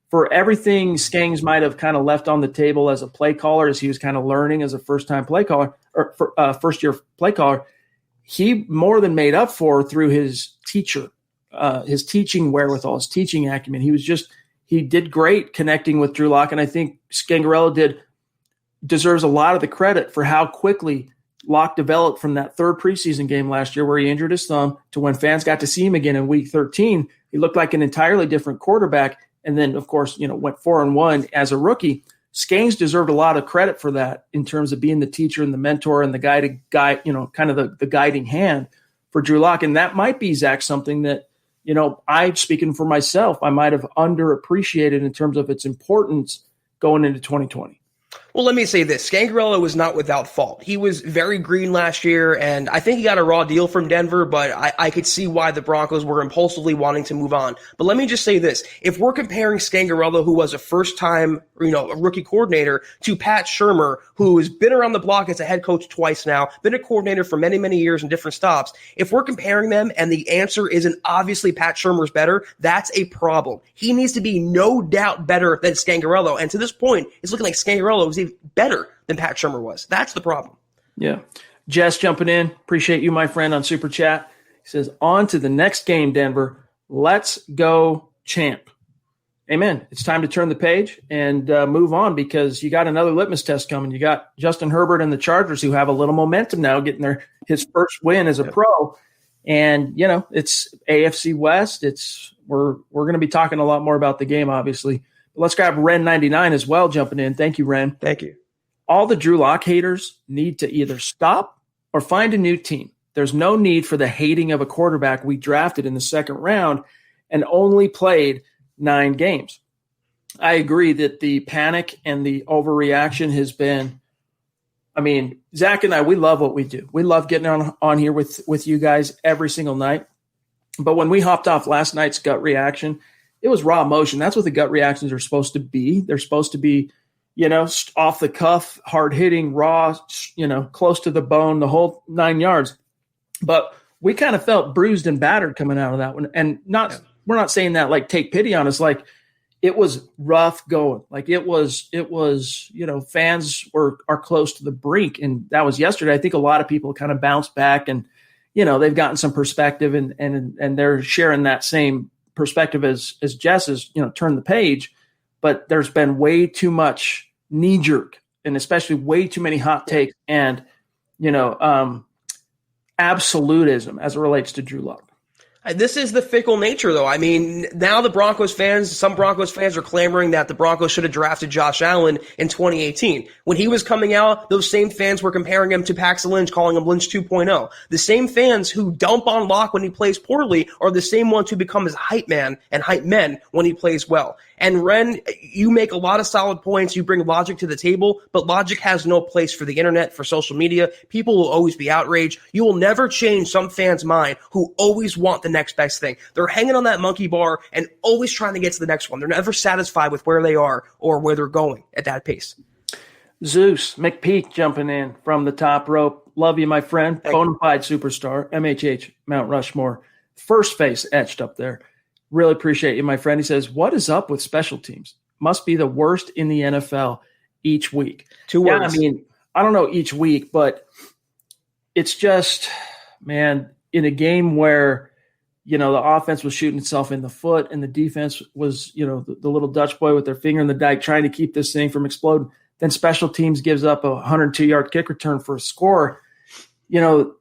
for everything Skangs might have kind of left on the table as a play caller, as he was kind of learning as a first-time play caller or first-year play caller, he more than made up for through his teaching wherewithal, his teaching acumen. He did great connecting with Drew Lock, and I think Scangarello deserves a lot of the credit for how quickly Lock developed from that third preseason game last year where he injured his thumb to when fans got to see him again in week 13. He looked like an entirely different quarterback. And then, of course, went 4-1 as a rookie. Skangs deserved a lot of credit for that in terms of being the teacher and the mentor and the guide, kind of the guiding hand for Drew Lock. And that might be, Zach, something that, speaking for myself, I might have underappreciated in terms of its importance going into 2020. Well, let me say this. Scangarello was not without fault. He was very green last year, and I think he got a raw deal from Denver, but I could see why the Broncos were impulsively wanting to move on. But let me just say this. If we're comparing Scangarello, who was a first-time, a rookie coordinator, to Pat Shurmur, who has been around the block as a head coach twice now, been a coordinator for many, many years in different stops, if we're comparing them and the answer isn't obviously Pat Shurmur's better, that's a problem. He needs to be no doubt better than Scangarello, and to this point, it's looking like Scangarello was even better than Pat Shurmur was. That's the problem. Yeah. Jess jumping in. Appreciate you, my friend, on Super Chat. He says, on to the next game, Denver. Let's go, champ. Amen. It's time to turn the page and move on, because you got another litmus test coming. You got Justin Herbert and the Chargers, who have a little momentum now, getting his first win as a pro. And, it's AFC West. We're going to be talking a lot more about the game, obviously. Let's grab Ren99 as well, jumping in. Thank you, Ren. Thank you. All the Drew Lock haters need to either stop or find a new team. There's no need for the hating of a quarterback we drafted in the second round and only played 9 games. I agree that the panic and the overreaction has been, Zach and I, we love what we do. We love getting on here with you guys every single night. But when we hopped off last night's gut reaction, it was raw emotion. That's what the gut reactions are supposed to be. They're supposed to be, off the cuff, hard hitting, raw, close to the bone, the whole 9 yards. But we kind of felt bruised and battered coming out of that one. And we're not saying that like take pity on us. Like, it was rough going. Like it was, fans are close to the brink. And that was yesterday. I think a lot of people kind of bounced back and, they've gotten some perspective and they're sharing that same perspective as Jess is, turn the page. But there's been way too much knee jerk and especially way too many hot takes and, absolutism as it relates to Drew Lock. This is the fickle nature, though. Now some Broncos fans are clamoring that the Broncos should have drafted Josh Allen in 2018. When he was coming out, those same fans were comparing him to Paxton Lynch, calling him Lynch 2.0. The same fans who dump on Lock when he plays poorly are the same ones who become his hype man and hype men when he plays well. And Ren, you make a lot of solid points. You bring logic to the table, but logic has no place for the internet, for social media. People will always be outraged. You will never change some fans' mind who always want the next best thing. They're hanging on that monkey bar and always trying to get to the next one. They're never satisfied with where they are or where they're going at that pace. Zeus McPeak jumping in from the top rope. Love you, my friend. Bonafide superstar. MHH, Mount Rushmore. First face etched up there. Really appreciate you, my friend. He says, what is up with special teams? Must be the worst in the NFL each week. 2 words. I mean, I don't know each week, but it's just, man, in a game where, the offense was shooting itself in the foot and the defense was, the little Dutch boy with their finger in the dike trying to keep this thing from exploding. Then special teams gives up a 102-yard kick return for a score.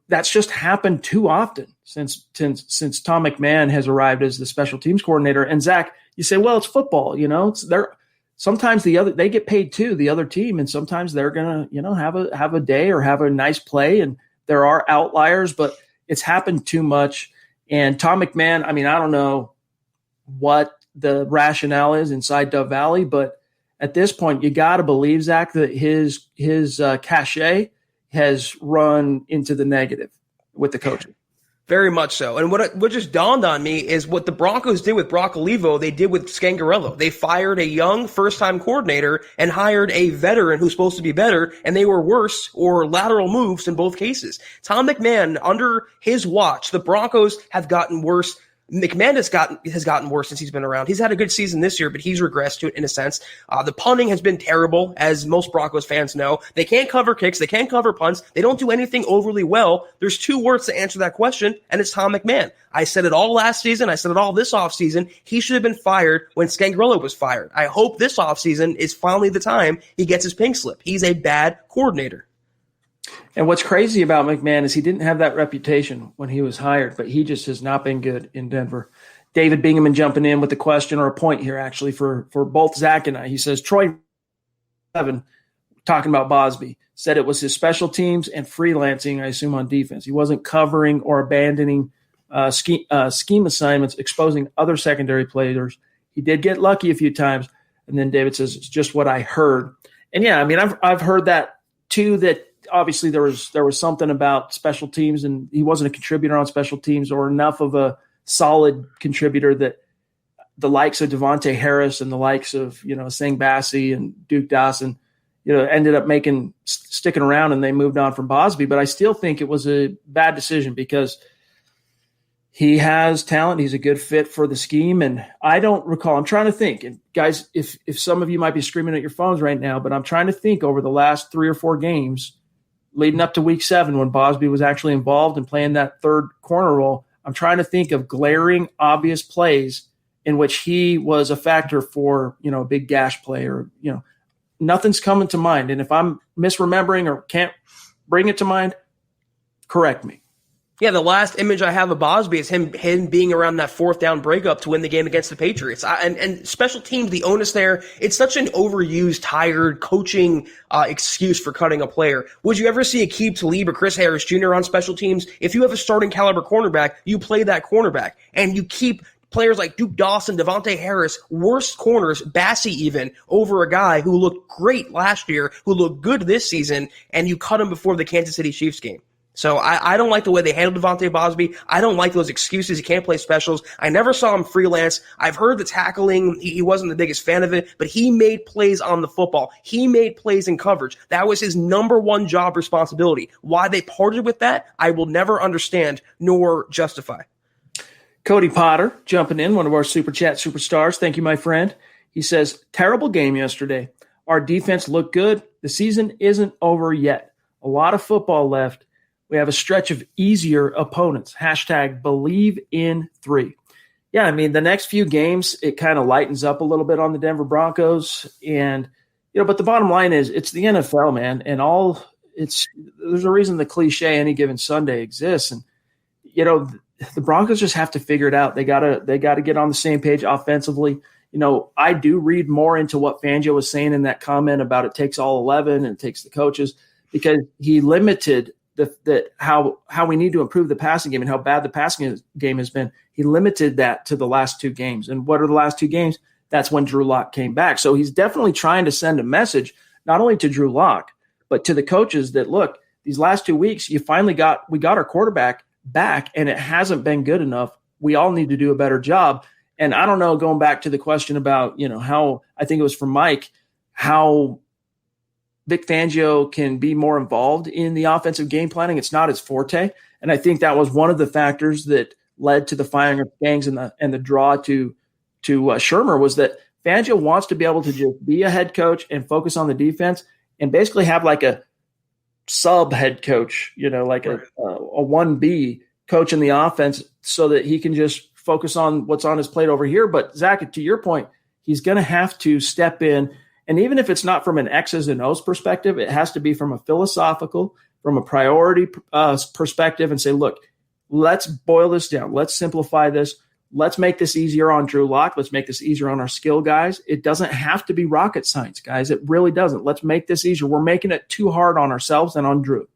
That's just happened too often since Tom McMahon has arrived as the special teams coordinator. And Zach, you say, well, it's football. Sometimes they get paid too, the other team, and sometimes they're gonna have a day or have a nice play, and there are outliers, but it's happened too much. And Tom McMahon, I mean, I don't know what the rationale is inside Dove Valley, but at this point, you got to believe, Zach, that his cachet has run into the negative with the coaching. Very much so. And what just dawned on me is what the Broncos did with Brock Olivo, they did with Scangarello. They fired a young first-time coordinator and hired a veteran who's supposed to be better, and they were worse or lateral moves in both cases. Tom McMahon, under his watch, the Broncos have gotten worse. McMahon has gotten worse since he's been around. He's had a good season this year, but he's regressed to it in a sense. The punting has been terrible, as most Broncos fans know. They can't cover kicks. They can't cover punts. They don't do anything overly well. There's 2 words to answer that question, and it's Tom McMahon. I said it all last season. I said it all this offseason. He should have been fired when Scangarello was fired. I hope this offseason is finally the time he gets his pink slip. He's a bad coordinator. And what's crazy about McMahon is he didn't have that reputation when he was hired, but he just has not been good in Denver. David Bingaman jumping in with a question or a point here, actually, for both Zach and I. He says, Troy Evan, talking about Bosby, said it was his special teams and freelancing, I assume, on defense. He wasn't covering or abandoning scheme assignments, exposing other secondary players. He did get lucky a few times. And then David says, it's just what I heard. And, yeah, I mean, I've heard that, too, that obviously there was something about special teams and he wasn't a contributor on special teams or enough of a solid contributor that the likes of Devontae Harris and the likes of, Sing Bassey and Duke Dawson, ended up sticking around and they moved on from Bosby. But I still think it was a bad decision because he has talent. He's a good fit for the scheme. And I don't recall, I'm trying to think, and guys, if some of you might be screaming at your phones right now, but I'm trying to think over the last 3 or 4 games leading up to week 7 when Bosby was actually involved in playing that third corner role, I'm trying to think of glaring, obvious plays in which he was a factor for, a big gash play or, nothing's coming to mind. And if I'm misremembering or can't bring it to mind, correct me. Yeah, the last image I have of Bosby is him being around that 4th down breakup to win the game against the Patriots. And special teams, the onus there, it's such an overused, tired coaching excuse for cutting a player. Would you ever see Aqib Talib or Chris Harris Jr. on special teams? If you have a starting caliber cornerback, you play that cornerback. And you keep players like Duke Dawson, Devontae Harris, worst corners, Bassey even, over a guy who looked great last year, who looked good this season, and you cut him before the Kansas City Chiefs game. So I don't like the way they handled Devontae Bosby. I don't like those excuses. He can't play specials. I never saw him freelance. I've heard the tackling. He wasn't the biggest fan of it, but he made plays on the football. He made plays in coverage. That was his number one job responsibility. Why they parted with that, I will never understand nor justify. Cody Potter jumping in, one of our Super Chat superstars. Thank you, my friend. He says, terrible game yesterday. Our defense looked good. The season isn't over yet. A lot of football left. We have a stretch of easier opponents. #BelieveIn3. Yeah, I mean, the next few games, it kind of lightens up a little bit on the Denver Broncos. And, but the bottom line is it's the NFL, man. And there's a reason the cliche any given Sunday exists. And, the Broncos just have to figure it out. They gotta get on the same page offensively. I do read more into what Fangio was saying in that comment about it takes all 11 and it takes the coaches, because he limited how we need to improve the passing game and how bad the passing game has been. He limited that to the last 2 games. And what are the last 2 games? That's when Drew Lock came back. So he's definitely trying to send a message, not only to Drew Lock, but to the coaches that, look, these last 2 weeks, we got our quarterback back and it hasn't been good enough. We all need to do a better job. And I don't know, going back to the question about, how, I think it was from Mike, how Vic Fangio can be more involved in the offensive game planning. It's not his forte. And I think that was one of the factors that led to the firing of Gangs and the draw to Shermer, was that Fangio wants to be able to just be a head coach and focus on the defense and basically have like a sub head coach, like a 1B coach in the offense, so that he can just focus on what's on his plate over here. But Zach, to your point, he's going to have to step in. And even if it's not from an X's and O's perspective, it has to be from a philosophical, from a priority perspective, and say, look, let's boil this down. Let's simplify this. Let's make this easier on Drew Lock. Let's make this easier on our skill guys. It doesn't have to be rocket science, guys. It really doesn't. Let's make this easier. We're making it too hard on ourselves and on Drew.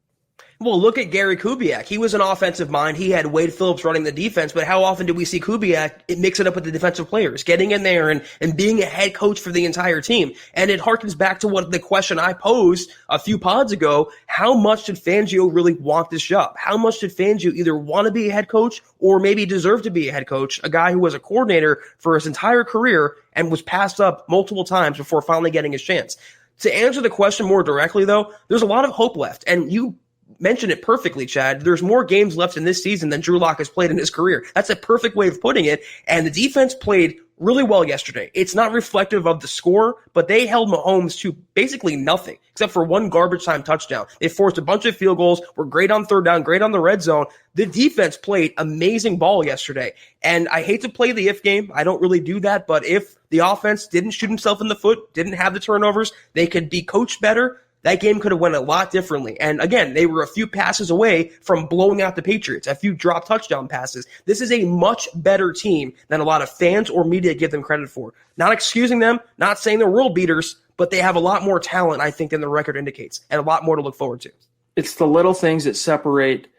Well, look at Gary Kubiak. He was an offensive mind. He had Wade Phillips running the defense, but how often do we see Kubiak mix it up with the defensive players, getting in there and being a head coach for the entire team? And it harkens back to what the question I posed a few pods ago. How much did Fangio really want this job? How much did Fangio either want to be a head coach or maybe deserve to be a head coach, a guy who was a coordinator for his entire career and was passed up multiple times before finally getting his chance? To answer the question more directly, though, there's a lot of hope left. And you mentioned it perfectly, Chad. There's more games left in this season than Drew Lock has played in his career. That's a perfect way of putting it. And the defense played really well yesterday. It's not reflective of the score, but they held Mahomes to basically nothing except for one garbage time touchdown. They forced a bunch of field goals, were great on third down, great on the red zone. The defense played amazing ball yesterday. And I hate to play the if game. I don't really do that. But if the offense didn't shoot himself in the foot, didn't have the turnovers, they could be coached better, that game could have went a lot differently. And again, they were a few passes away from blowing out the Patriots, a few drop touchdown passes. This is a much better team than a lot of fans or media give them credit for. Not excusing them, not saying they're world beaters, but they have a lot more talent, I think, than the record indicates, and a lot more to look forward to. It's the little things that separate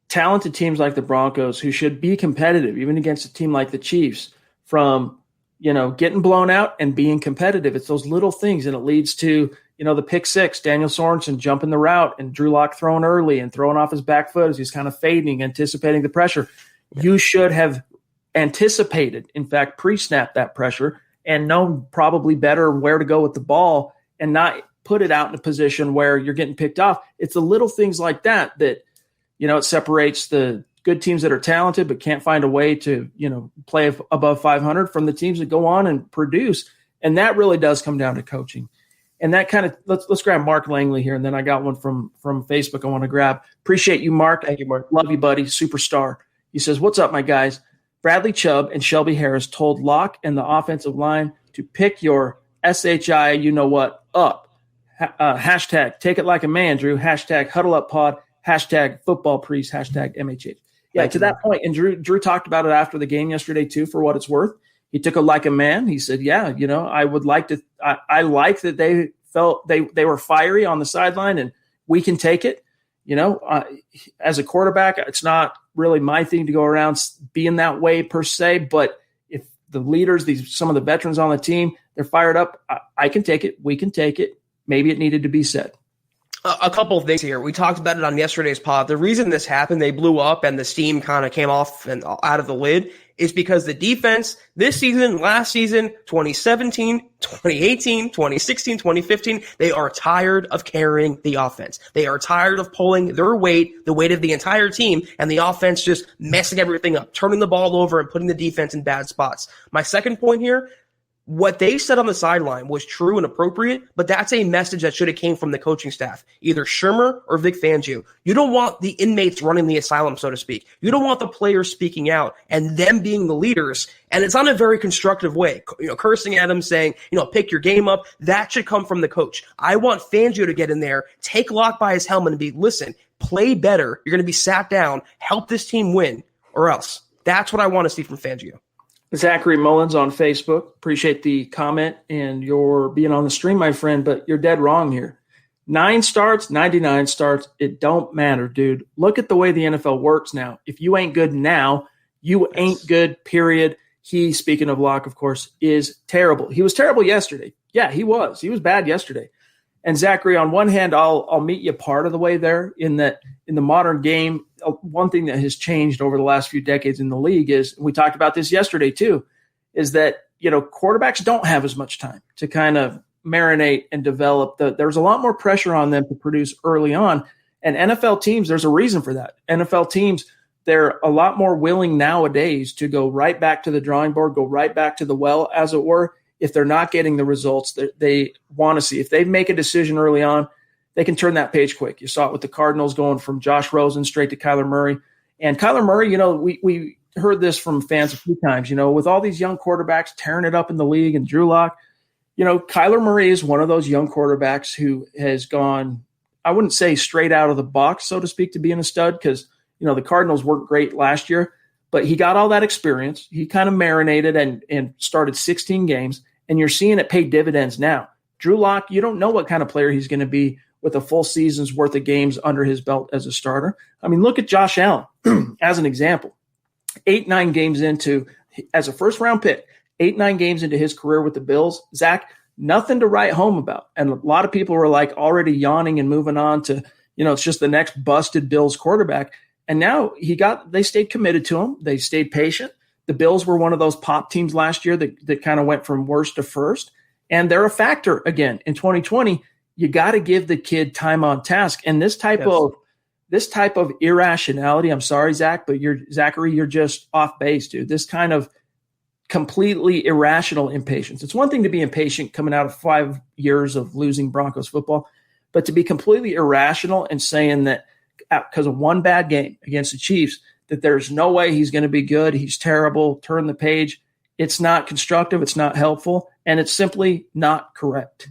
talented teams like the Broncos, who should be competitive, even against a team like the Chiefs, from getting blown out and being competitive. It's those little things, and it leads to the pick six, Daniel Sorensen jumping the route and Drew Lock throwing early and throwing off his back foot as he's kind of fading, anticipating the pressure. You should have anticipated, in fact, pre-snap that pressure and known probably better where to go with the ball and not put it out in a position where you're getting picked off. It's the little things like that it separates the good teams that are talented but can't find a way to, play above 500 from the teams that go on and produce. And that really does come down to coaching. And that kind of let's grab Mark Langley here, and then I got one from Facebook I want to grab. Appreciate you, Mark. Thank you, Mark. Love you, buddy. Superstar. He says, "What's up, my guys? Bradley Chubb and Shelby Harris told Locke and the offensive line to pick your SHI, up. Hashtag take it like a man, Drew. Hashtag huddle up pod. Hashtag football priest. Hashtag MHH." Yeah, to that point, and Drew talked about it after the game yesterday too. For what it's worth, he took it like a man. He said, "Yeah, I would like to. I like that they felt they were fiery on the sideline, and we can take it. As a quarterback, it's not really my thing to go around being that way per se. But if the leaders, some of the veterans on the team, they're fired up, I can take it. We can take it. Maybe it needed to be said." A couple of things here. We talked about it on yesterday's pod. The reason this happened, they blew up and the steam kind of came off and out of the lid, is because the defense this season, last season, 2017, 2018, 2016, 2015, they are tired of carrying the offense. They are tired of pulling their weight, the weight of the entire team, and the offense just messing everything up, turning the ball over and putting the defense in bad spots. My second point here, what they said on the sideline was true and appropriate, but that's a message that should have came from the coaching staff, either Shermer or Vic Fangio. You don't want the inmates running the asylum, so to speak. You don't want the players speaking out and them being the leaders, and it's not a very constructive way. Cursing at them, saying, pick your game up. That should come from the coach. I want Fangio to get in there, take Locke by his helmet and be, listen, play better. You're going to be sat down, help this team win, or else. That's what I want to see from Fangio. Zachary Mullins on Facebook. Appreciate the comment and your being on the stream, my friend, but you're dead wrong here. 9 starts, 99 starts, it don't matter, dude. Look at the way the NFL works now. If you ain't good now, you ain't good, period. He, speaking of Locke, of course, is terrible. He was terrible yesterday. Yeah, he was. He was bad yesterday. And Zachary, on one hand, I'll meet you part of the way there in that in the modern game, one thing that has changed over the last few decades in the league is, and we talked about this yesterday too, is that, quarterbacks don't have as much time to kind of marinate and develop. There's a lot more pressure on them to produce early on. And NFL teams, there's a reason for that. NFL teams, they're a lot more willing nowadays to go right back to the drawing board, go right back to the well, as it were, if they're not getting the results that they want to see. If they make a decision early on, they can turn that page quick. You saw it with the Cardinals going from Josh Rosen straight to Kyler Murray. And Kyler Murray, we heard this from fans a few times, with all these young quarterbacks tearing it up in the league and Drew Lock, Kyler Murray is one of those young quarterbacks who has gone, I wouldn't say straight out of the box, so to speak, to being a stud, because, the Cardinals weren't great last year, but he got all that experience. He kind of marinated and started 16 games, and you're seeing it pay dividends now. Drew Lock, you don't know what kind of player he's going to be with a full season's worth of games under his belt as a starter. I mean, look at Josh Allen as an example. 8-9 games into, as a first-round pick, 8-9 games into his career with the Bills, Zach, nothing to write home about. And a lot of people were like already yawning and moving on to, it's just the next busted Bills quarterback. And now they stayed committed to him. They stayed patient. The Bills were one of those pop teams last year that kind of went from worst to first. And they're a factor again in 2020. You got to give the kid time on task. And this type of irrationality, I'm sorry, Zach, but you're just off base, dude. This kind of completely irrational impatience. It's one thing to be impatient coming out of 5 years of losing Broncos football, but to be completely irrational and saying that because of one bad game against the Chiefs, that there's no way he's going to be good, he's terrible, turn the page. It's not constructive, it's not helpful, and it's simply not correct.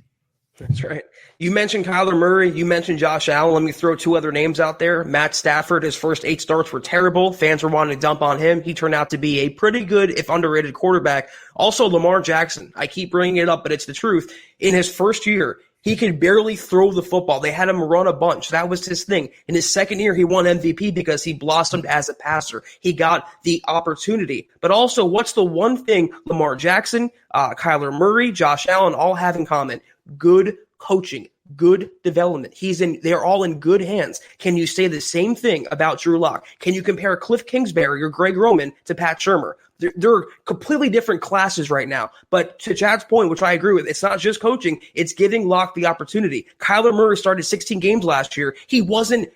That's right. You mentioned Kyler Murray. You mentioned Josh Allen. Let me throw two other names out there. Matt Stafford, his first 8 starts were terrible. Fans were wanting to dump on him. He turned out to be a pretty good, if underrated, quarterback. Also, Lamar Jackson. I keep bringing it up, but it's the truth. In his first year, he could barely throw the football. They had him run a bunch. That was his thing. In his second year, he won MVP because he blossomed as a passer. He got the opportunity. But also, what's the one thing Lamar Jackson, Kyler Murray, Josh Allen all have in common? Good coaching, good development. They're all in good hands. Can you say the same thing about Drew Lock? Can you compare Cliff Kingsbury or Greg Roman to Pat Shurmur? They're completely different classes right now. But to Chad's point, which I agree with, it's not just coaching, it's giving Lock the opportunity. Kyler Murray started 16 games last year. He wasn't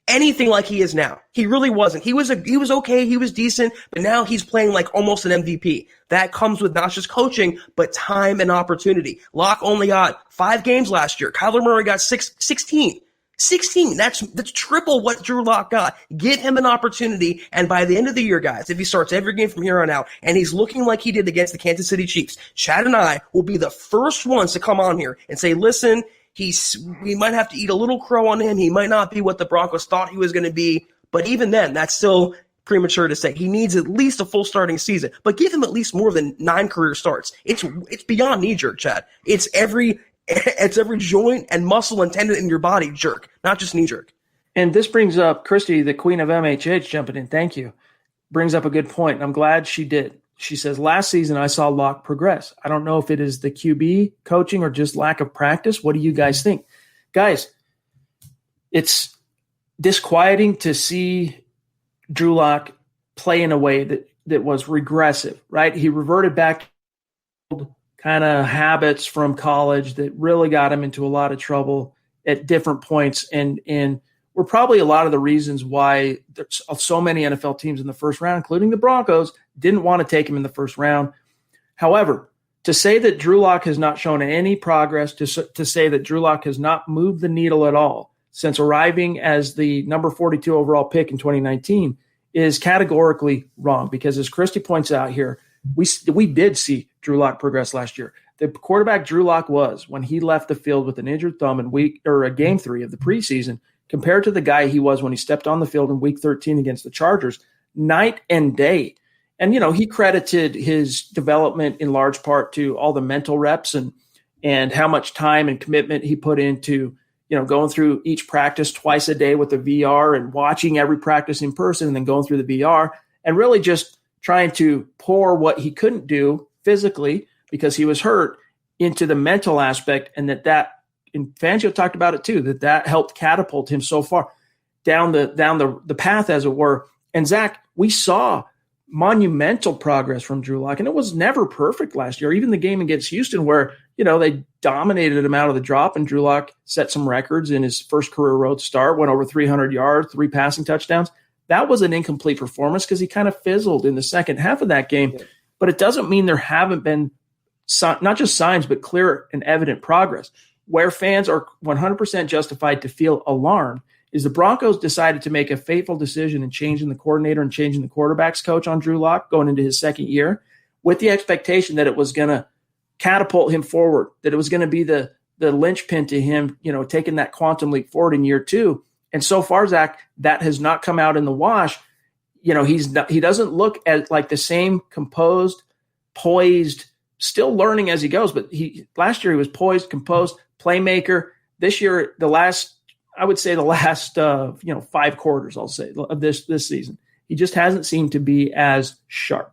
anything like he is now. He really wasn't. He was okay, he was decent, but now he's playing like almost an MVP. That comes with not just coaching, but time and opportunity. Lock only got 5 games last year. Kyler Murray got 16. 16. That's triple what Drew Lock got. Give him an opportunity, and by the end of the year, guys, if he starts every game from here on out, and he's looking like he did against the Kansas City Chiefs, Chad and I will be the first ones to come on here and say, listen, we might have to eat a little crow on him. He might not be what the Broncos thought he was going to be, but even then, that's still premature to say. He needs at least a full starting season, but give him at least more than 9 career starts. It's beyond knee-jerk, Chad. It's every joint and muscle and tendon in your body jerk, not just knee-jerk. And this brings up Christy, the queen of MHH, jumping in. Thank you. Brings up a good point, and I'm glad she did. She says, last season I saw Lock progress. I don't know if it is the QB coaching or just lack of practice. What do you guys think? Guys, it's disquieting to see Drew Lock play in a way that was regressive, right? He reverted back to kind of habits from college that really got him into a lot of trouble at different points. And were probably a lot of the reasons why there's so many NFL teams in the first round, including the Broncos, didn't want to take him in the first round. However, to say that Drew Lock has not shown any progress, to say that Drew Lock has not moved the needle at all since arriving as the number 42 overall pick in 2019 is categorically wrong. Because as Christy points out here, we did see Drew Lock progress last year. The quarterback Drew Lock was when he left the field with an injured thumb in game 3 of the preseason, compared to the guy he was when he stepped on the field in week 13 against the Chargers, night and day. And, he credited his development in large part to all the mental reps and how much time and commitment he put into, going through each practice twice a day with the VR and watching every practice in person and then going through the VR and really just trying to pour what he couldn't do physically because he was hurt into the mental aspect, and and Fangio talked about it too, that helped catapult him so far down the path, as it were. And Zach, we saw monumental progress from Drew Lock, and it was never perfect last year. Even the game against Houston where, they dominated him out of the drop, and Drew Lock set some records in his first career road start, went over 300 yards, 3 passing touchdowns. That was an incomplete performance because he kind of fizzled in the second half of that game. Yeah. But it doesn't mean there haven't been not just signs, but clear and evident progress. Where fans are 100% justified to feel alarmed is the Broncos decided to make a fateful decision in changing the coordinator and changing the quarterback's coach on Drew Lock going into his second year with the expectation that it was going to catapult him forward, that it was going to be the linchpin to him, taking that quantum leap forward in year 2. And so far, Zach, that has not come out in the wash. He doesn't look at like the same composed, poised, still learning as he goes. But last year he was poised, composed, playmaker. This year, the last 5 quarters, I'll say, of this season, he just hasn't seemed to be as sharp.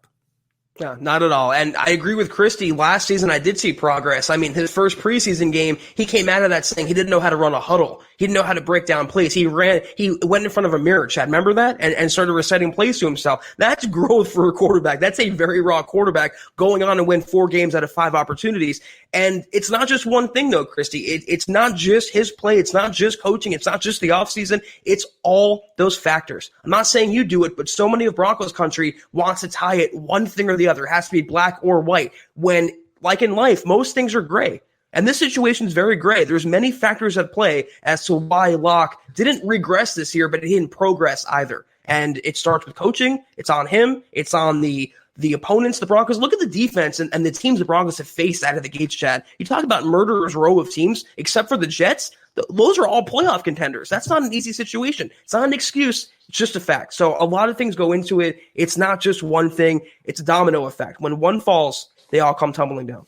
No, not at all. And I agree with Christy. Last season, I did see progress. I mean, his first preseason game, he came out of that saying he didn't know how to run a huddle. He didn't know how to break down plays. He went in front of a mirror, Chad. Remember that? And started reciting plays to himself. That's growth for a quarterback. That's a very raw quarterback going on to win 4 games out of 5 opportunities. And it's not just one thing, though, Christy. It's not just his play. It's not just coaching. It's not just the offseason. It's all those factors. I'm not saying you do it, but so many of Broncos country wants to tie it one thing or the other. It has to be black or white. When, like in life, most things are gray. And this situation is very gray. There's many factors at play as to why Locke didn't regress this year, but he didn't progress either. And it starts with coaching. It's on him. It's on the opponents, the Broncos. Look at the defense and the teams the Broncos have faced out of the gates, Chad. You talk about murderer's row of teams, except for the Jets. Those are all playoff contenders. That's not an easy situation. It's not an excuse. It's just a fact. So a lot of things go into it. It's not just one thing. It's a domino effect. When one falls, they all come tumbling down.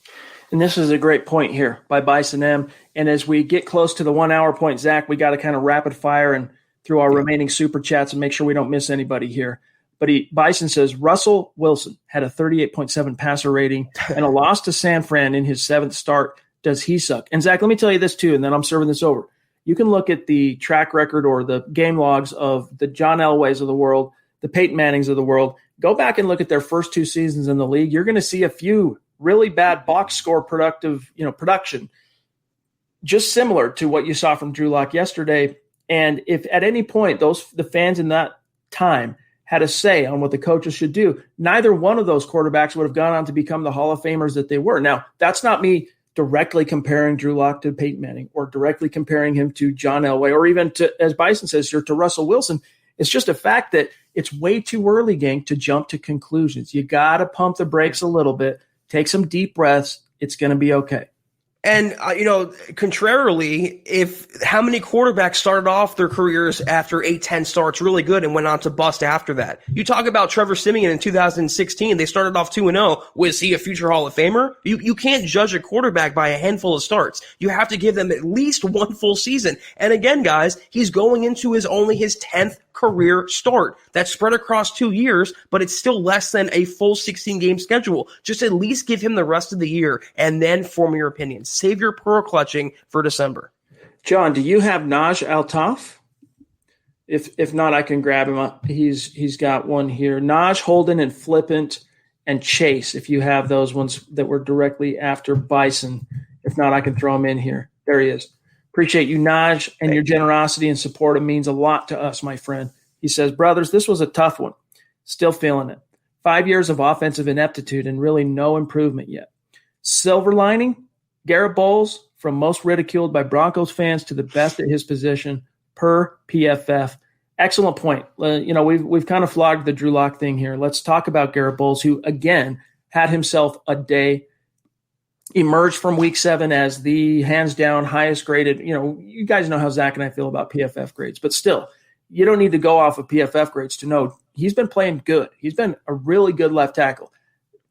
And this is a great point here by Bison M. And as we get close to the 1 hour point, Zach, we got to kind of rapid fire and through our remaining super chats and make sure we don't miss anybody here. But Bison says Russell Wilson had a 38.7 passer rating and a loss to San Fran in his 7th start. Does he suck? And Zach, let me tell you this too, and then I'm serving this over. You can look at the track record or the game logs of the John Elways of the world, the Peyton Mannings of the world. Go back and look at their first 2 seasons in the league. You're going to see a few really bad box score production, just similar to what you saw from Drew Lock yesterday. And if at any point the fans in that time had a say on what the coaches should do, neither one of those quarterbacks would have gone on to become the Hall of Famers that they were. Now, that's not me directly comparing Drew Lock to Peyton Manning or directly comparing him to John Elway or even to, as Bison says here, to Russell Wilson. It's just a fact that it's way too early, gang, to jump to conclusions. You got to pump the brakes a little bit, take some deep breaths. It's going to be okay. And, contrarily, how many quarterbacks started off their careers after 8-10 starts really good and went on to bust after that? You talk about Trevor Siemian in 2016. They started off 2-0. Was he a future Hall of Famer? You can't judge a quarterback by a handful of starts. You have to give them at least one full season. And again, guys, he's going into only his 10th career start. That's spread across 2 years, but it's still less than a full 16-game schedule. Just at least give him the rest of the year and then form your opinion. Save your pearl clutching for December. John, do you have Naj Altaf? If not, I can grab him up. He's got one here. Naj, Holden, and Flippant, and Chase, if you have those ones that were directly after Bison. If not, I can throw him in here. There he is. Appreciate you, Naj, and your generosity and support. It means a lot to us, my friend. He says, brothers, this was a tough one. Still feeling it. 5 years of offensive ineptitude and really no improvement yet. Silver lining, Garrett Bowles, from most ridiculed by Broncos fans to the best at his position, per PFF. Excellent point. We've kind of flogged the Drew Lock thing here. Let's talk about Garrett Bowles, who, again, had himself a day, emerged from week 7 as the hands-down highest graded. You guys know how Zach and I feel about PFF grades, but still, you don't need to go off of PFF grades to know he's been playing good. He's been a really good left tackle.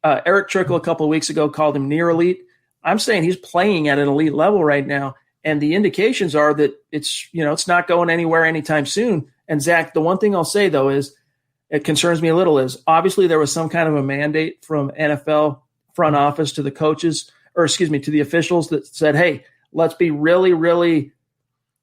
Eric Trickle a couple of weeks ago called him near elite. I'm saying he's playing at an elite level right now, and the indications are that it's not going anywhere anytime soon. And Zach, the one thing I'll say though is it concerns me a little is obviously there was some kind of a mandate from NFL front office to the coaches, to the officials that said, hey, let's be really, really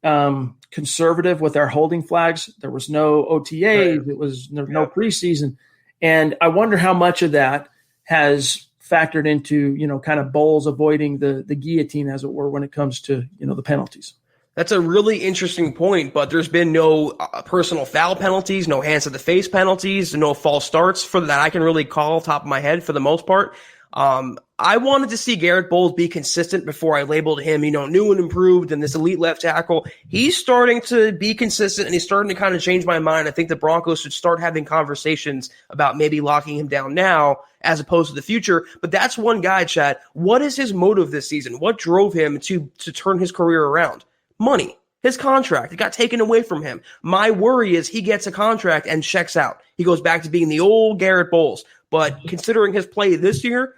conservative with our holding flags. There was no OTAs. It was no preseason. And I wonder how much of that has factored into, kind of Bowles avoiding the guillotine, as it were, when it comes to, the penalties. That's a really interesting point, but there's been no personal foul penalties, no hands to the face penalties, no false starts for that I can really call top of my head for the most part. I wanted to see Garrett Bowles be consistent before I labeled him, new and improved and this elite left tackle. He's starting to be consistent and he's starting to kind of change my mind. I think the Broncos should start having conversations about maybe locking him down now as opposed to the future. But that's one guy, Chad. What is his motive this season? What drove him to turn his career around? Money. His contract. It got taken away from him. My worry is he gets a contract and checks out. He goes back to being the old Garrett Bowles. But considering his play this year,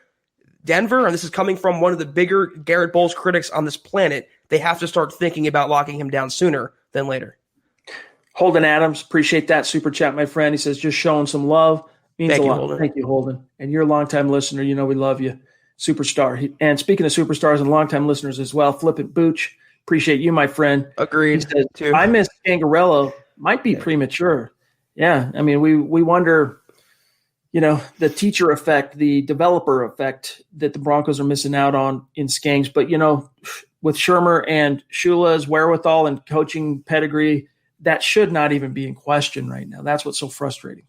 Denver, and this is coming from one of the bigger Garrett Bowles critics on this planet, they have to start thinking about locking him down sooner than later. Holden Adams, appreciate that super chat, my friend. He says, just showing some love. Means Thank a you, lot. Holden. Thank you, Holden. And you're a longtime listener. We love you. Superstar. And speaking of superstars and longtime listeners as well, Flippant Booch, appreciate you, my friend. Agreed. He says, too. I miss Scangarello. Might be premature. Yeah. I mean, we wonder, the teacher effect, the developer effect that the Broncos are missing out on in Skangs. But, with Shermer and Shula's wherewithal and coaching pedigree, that should not even be in question right now. That's what's so frustrating.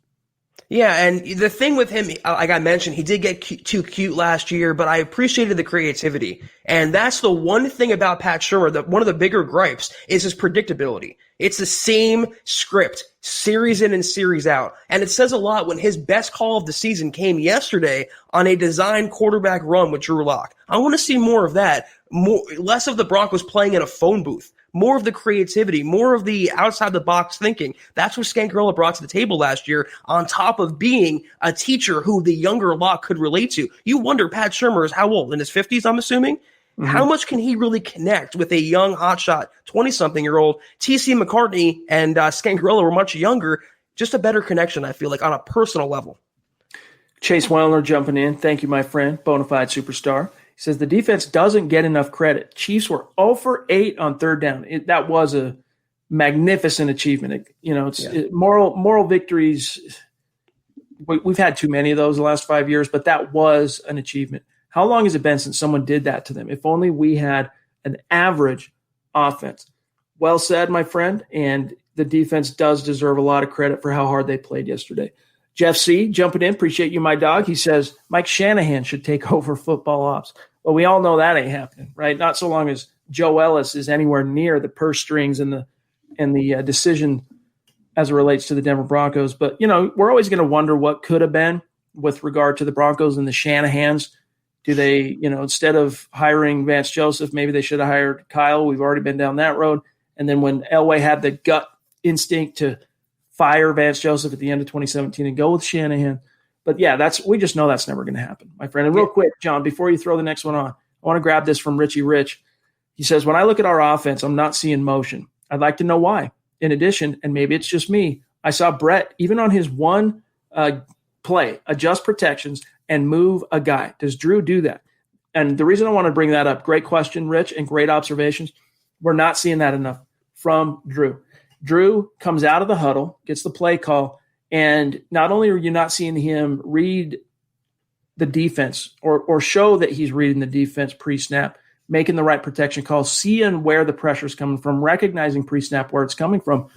Yeah, and the thing with him, like I mentioned, he did get too cute last year, but I appreciated the creativity. And that's the one thing about Pat Shurmur, that one of the bigger gripes is his predictability. It's the same script, series in and series out. And it says a lot when his best call of the season came yesterday on a designed quarterback run with Drew Lock. I want to see more of that, less of the Broncos playing in a phone booth. More of the creativity, more of the outside-the-box thinking. That's what Scangarello brought to the table last year, on top of being a teacher who the younger Locke could relate to. You wonder, Pat Shurmur is how old? In his 50s, I'm assuming? Mm-hmm. How much can he really connect with a young, hotshot, 20-something-year-old? T.C. McCartney and Scangarello were much younger. Just a better connection, I feel like, on a personal level. Chase Wellner jumping in. Thank you, my friend. Bonafide superstar. He says the defense doesn't get enough credit. Chiefs were 0 for 8 on third down. That was a magnificent achievement. Moral victories. We've had too many of those the last 5 years, but that was an achievement. How long has it been since someone did that to them? If only we had an average offense. Well said, my friend. And the defense does deserve a lot of credit for how hard they played yesterday. Jeff C. jumping in. Appreciate you, my dog. He says Mike Shanahan should take over football ops. Well, we all know that ain't happening, right? Not so long as Joe Ellis is anywhere near the purse strings and the decision as it relates to the Denver Broncos. But, we're always going to wonder what could have been with regard to the Broncos and the Shanahans. Do they, instead of hiring Vance Joseph, maybe they should have hired Kyle. We've already been down that road. And then when Elway had the gut instinct to fire Vance Joseph at the end of 2017 and go with Shanahan. But yeah, we just know that's never going to happen, my friend. And real quick, John, before you throw the next one on, I want to grab this from Richie Rich. He says, when I look at our offense, I'm not seeing motion. I'd like to know why. In addition, and maybe it's just me, I saw Brett, even on his one play, adjust protections and move a guy. Does Drew do that? And the reason I want to bring that up, great question, Rich, and great observations. We're not seeing that enough from Drew. Drew comes out of the huddle, gets the play call, and not only are you not seeing him read the defense or show that he's reading the defense pre-snap, making the right protection call, seeing where the pressure is coming from, recognizing pre-snap where it's coming from.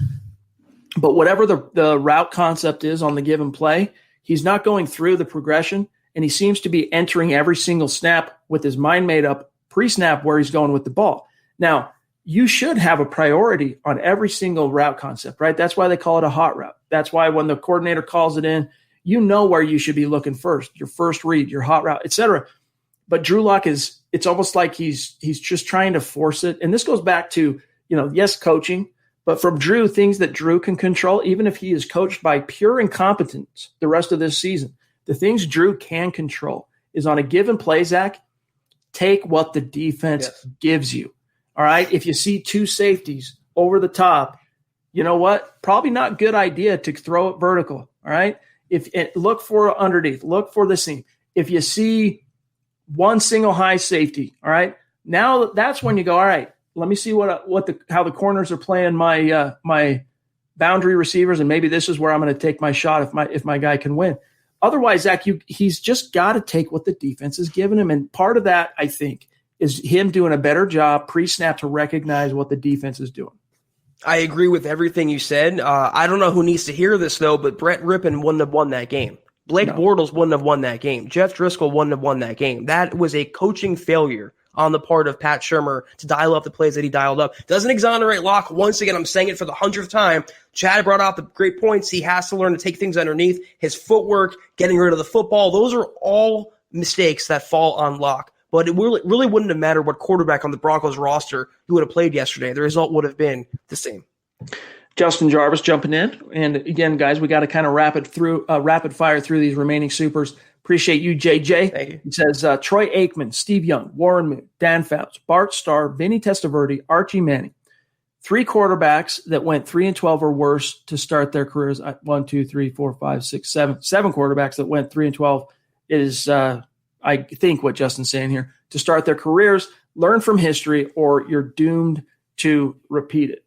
But whatever the route concept is on the given play, he's not going through the progression, and he seems to be entering every single snap with his mind made up pre-snap where he's going with the ball. Now, you should have a priority on every single route concept, right? That's why they call it a hot route. That's why when the coordinator calls it in, you know where you should be looking first, your first read, your hot route, et cetera. But Drew Lock it's almost like he's just trying to force it. And this goes back to, yes, coaching, but from Drew, things that Drew can control, even if he is coached by pure incompetence the rest of this season, the things Drew can control is on a given play, Zach, take what the defense gives you. All right, if you see two safeties over the top, you know what? Probably not a good idea to throw it vertical. All right, look for underneath, look for the seam. If you see one single high safety, all right, now that's when you go, all right, let me see how the corners are playing my boundary receivers, and maybe this is where I'm going to take my shot if my guy can win. otherwise, Zach, he's just got to take what the defense is giving him. And part of that, I think, is him doing a better job pre-snap to recognize what the defense is doing. I agree with everything you said. I don't know who needs to hear this, though, but Brett Rippon wouldn't have won that game. Blake Bortles wouldn't have won that game. Jeff Driscoll wouldn't have won that game. That was a coaching failure on the part of Pat Shurmur to dial up the plays that he dialed up. Doesn't exonerate Locke. Once again, I'm saying it for the 100th time. Chad brought out the great points. He has to learn to take things underneath. His footwork, getting rid of the football, those are all mistakes that fall on Locke. But it really wouldn't have mattered what quarterback on the Broncos roster you would have played yesterday. The result would have been the same. Justin Jarvis jumping in. And again, guys, we got to kind of rapid fire through these remaining supers. Appreciate you, JJ. Thank you. He says, Troy Aikman, Steve Young, Warren Moon, Dan Fouts, Bart Starr, Vinny Testaverde, Archie Manning. 3 quarterbacks that went 3-12 or worse to start their careers. 1, 2, 3, 4, 5, 6, 7. 7 quarterbacks that went 3-12 is, I think, what Justin's saying here. To start their careers, learn from history, or you're doomed to repeat it.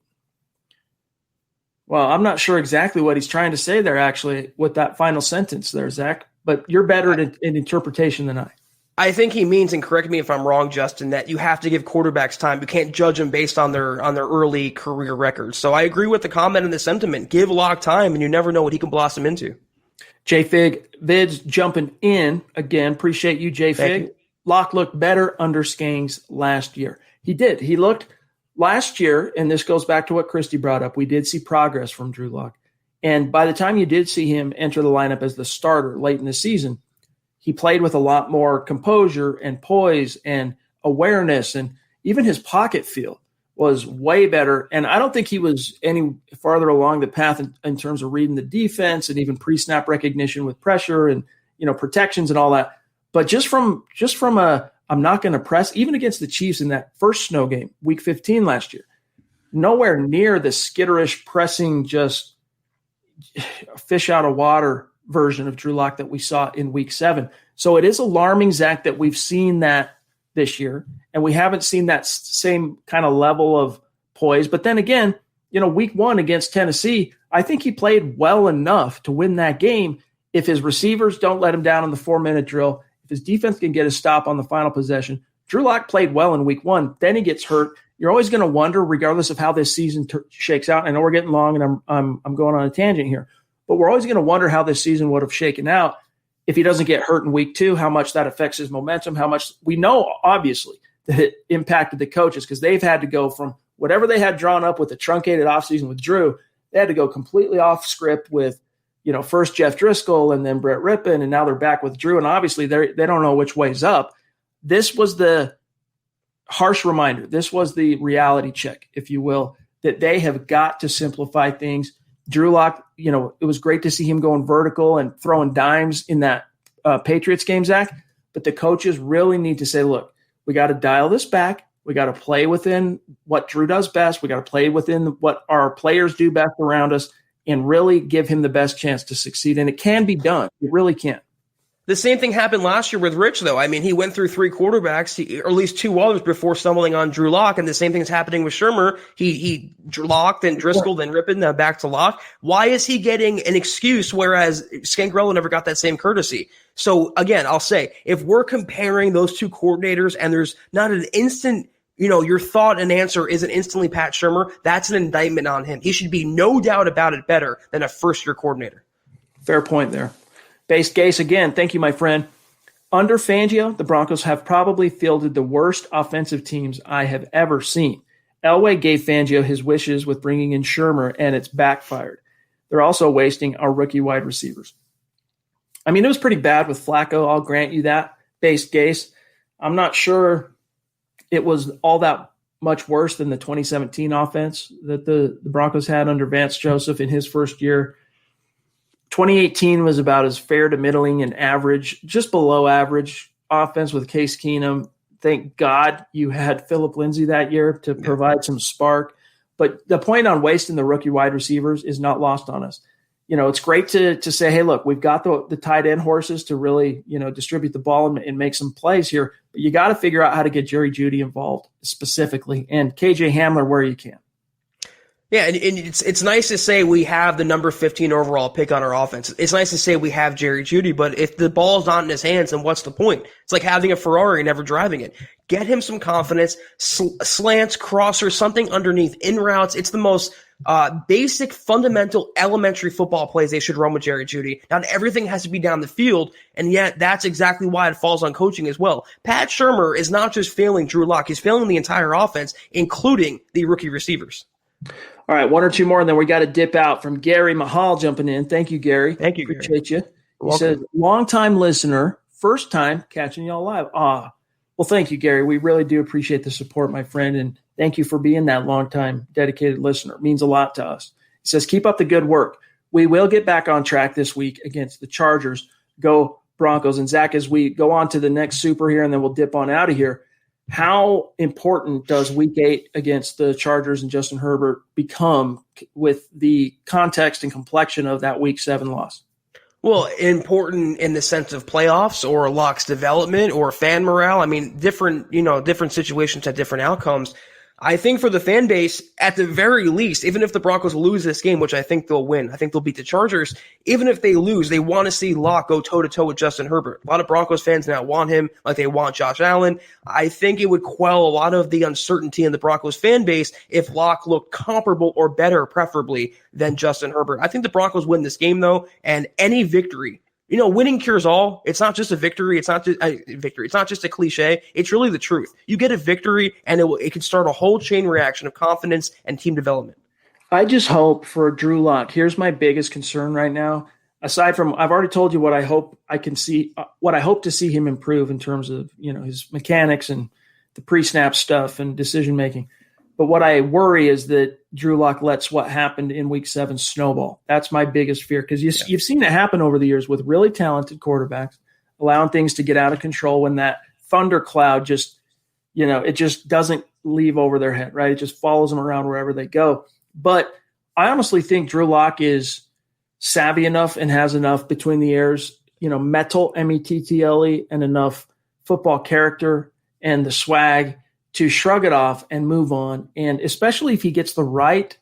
Well, I'm not sure exactly what he's trying to say there, actually, with that final sentence there, Zach. But you're better at interpretation than I. I think he means, and correct me if I'm wrong, Justin, that you have to give quarterbacks time. You can't judge them based on their early career records. So I agree with the comment and the sentiment. Give Locke time, and you never know what he can blossom into. J-Fig, Vids jumping in again. Appreciate you, J-Fig. Locke looked better under Skangs last year. He did. He looked last year, and this goes back to what Christy brought up. We did see progress from Drew Lock. And by the time you did see him enter the lineup as the starter late in the season, he played with a lot more composure and poise and awareness, and even his pocket feel was way better. And I don't think he was any farther along the path in terms of reading the defense and even pre-snap recognition with pressure and, protections and all that. But just from I'm not going to press, even against the Chiefs in that first snow game, week 15 last year, nowhere near the skitterish pressing, just fish out of water version of Drew Lock that we saw in week 7. So it is alarming, Zach, that we've seen that this year, and we haven't seen that same kind of level of poise. But then again, week 1 against Tennessee, I think he played well enough to win that game. If his receivers don't let him down in the 4-minute drill, if his defense can get a stop on the final possession, Drew Lock played well in week 1. Then he gets hurt. You're always going to wonder, regardless of how this season shakes out. I know we're getting long, and I'm going on a tangent here, but we're always going to wonder how this season would have shaken out if he doesn't get hurt in week 2, how much that affects his momentum, how much we know, obviously, that it impacted the coaches because they've had to go from whatever they had drawn up with the truncated offseason with Drew, they had to go completely off script with, first Jeff Driscoll and then Brett Rippon, and now they're back with Drew, and obviously they don't know which way's up. This was the harsh reminder. This was the reality check, if you will, that they have got to simplify things. Drew Lock, it was great to see him going vertical and throwing dimes in that Patriots game, Zach. But the coaches really need to say, look, we got to dial this back. We got to play within what Drew does best. We got to play within what our players do best around us and really give him the best chance to succeed. And it can be done. It really can. The same thing happened last year with Rich, though. I mean, he went through 3 quarterbacks, or at least 2 others, before stumbling on Drew Lock, and the same thing is happening with Shurmur. He Lock, then Driscoll, then Rippon, then back to Lock. Why is he getting an excuse, whereas Scangarello never got that same courtesy? So, again, I'll say, if we're comparing those 2 coordinators and there's not an instant, your thought and answer isn't instantly Pat Shurmur, that's an indictment on him. He should be no doubt about it better than a first-year coordinator. Fair point there. Base Gase, again, thank you, my friend. Under Fangio, the Broncos have probably fielded the worst offensive teams I have ever seen. Elway gave Fangio his wishes with bringing in Shurmur, and it's backfired. They're also wasting our rookie wide receivers. I mean, it was pretty bad with Flacco. I'll grant you that. Base Gase. I'm not sure it was all that much worse than the 2017 offense that the Broncos had under Vance Joseph in his first year. 2018 was about as fair to middling and average, just below average offense with Case Keenum. Thank God you had Phillip Lindsay that year to provide some spark. But the point on wasting the rookie wide receivers is not lost on us. It's great to say, hey, look, we've got the tight end horses to really, distribute the ball and make some plays here. But you got to figure out how to get Jerry Jeudy involved specifically and KJ Hamler where you can. Yeah, and it's nice to say we have the number 15 overall pick on our offense. It's nice to say we have Jerry Jeudy, but if the ball's not in his hands, then what's the point? It's like having a Ferrari and never driving it. Get him some confidence, slants, crossers, something underneath, in routes. It's the most basic, fundamental, elementary football plays they should run with Jerry Jeudy. Not everything has to be down the field, and yet that's exactly why it falls on coaching as well. Pat Shurmur is not just failing Drew Lock, he's failing the entire offense, including the rookie receivers. All right, one or two more, and then we got to dip out. From Gary Mahal jumping in. Thank you, Gary. Thank you, Appreciate Gary. you. He says, long-time listener, first time catching y'all live. Well, thank you, Gary. We really do appreciate the support, my friend, and thank you for being that long-time dedicated listener. It means a lot to us. He says, keep up the good work. We will get back on track this week against the Chargers. Go Broncos. And Zach, as we go on to the next super here, and then we'll dip on out of here, how important does Week 8 against the Chargers and Justin Herbert become with the context and complexion of that Week 7 loss? Well, important in the sense of playoffs or Lock's development or fan morale. I mean, different situations have different outcomes. I think for the fan base, at the very least, even if the Broncos lose this game, which I think they'll win, I think they'll beat the Chargers, even if they lose, they want to see Lock go toe-to-toe with Justin Herbert. A lot of Broncos fans now want him like they want Josh Allen. I think it would quell a lot of the uncertainty in the Broncos fan base if Lock looked comparable or better, preferably, than Justin Herbert. I think the Broncos win this game, though, and any victory, winning cures all. It's not just a victory. It's not just a victory. It's not just a cliche. It's really the truth. You get a victory, and it can start a whole chain reaction of confidence and team development. I just hope for Drew Lock. Here's my biggest concern right now. Aside from, I've already told you what I hope I can see, what I hope to see him improve in terms of, his mechanics and the pre-snap stuff and decision making. But what I worry is that Drew Lock lets what happened in Week 7 snowball. That's my biggest fear, because you've seen it happen over the years with really talented quarterbacks, allowing things to get out of control when that thundercloud just, it just doesn't leave over their head, right? It just follows them around wherever they go. But I honestly think Drew Lock is savvy enough and has enough between the ears, mettle, METTLE, and enough football character and the swag to shrug it off and move on. And especially if he gets the right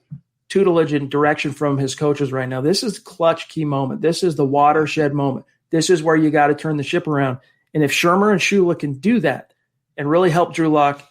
tutelage and direction from his coaches right now, this is the clutch key moment. This is the watershed moment. This is where you got to turn the ship around. And if Shurmur and Shula can do that and really help Drew Lock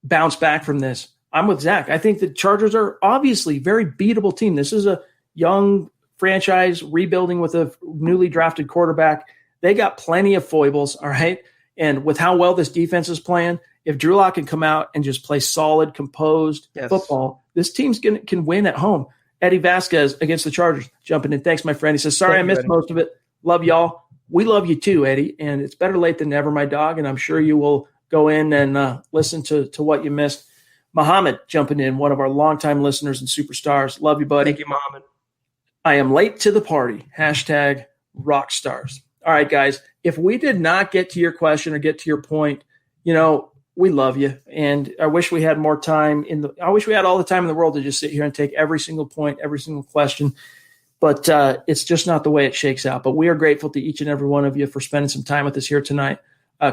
bounce back from this, I'm with Zach. I think the Chargers are obviously a very beatable team. This is a young franchise rebuilding with a newly drafted quarterback. They got plenty of foibles, all right? And with how well this defense is playing, if Drew Lock can come out and just play solid, composed football, this team's can win at home. Eddie Vasquez against the Chargers jumping in. Thanks, my friend. He says, sorry I missed most of it. Love y'all. We love you too, Eddie. And it's better late than never, my dog. And I'm sure you will go in and listen to what you missed. Muhammad jumping in, one of our longtime listeners and superstars. Love you, buddy. Thank you, Muhammad. I am late to the party. # rockstars. All right, guys. If we did not get to your question or get to your point, we love you, and I wish we had more time. I wish we had all the time in the world to just sit here and take every single point, every single question. But it's just not the way it shakes out. But we are grateful to each and every one of you for spending some time with us here tonight.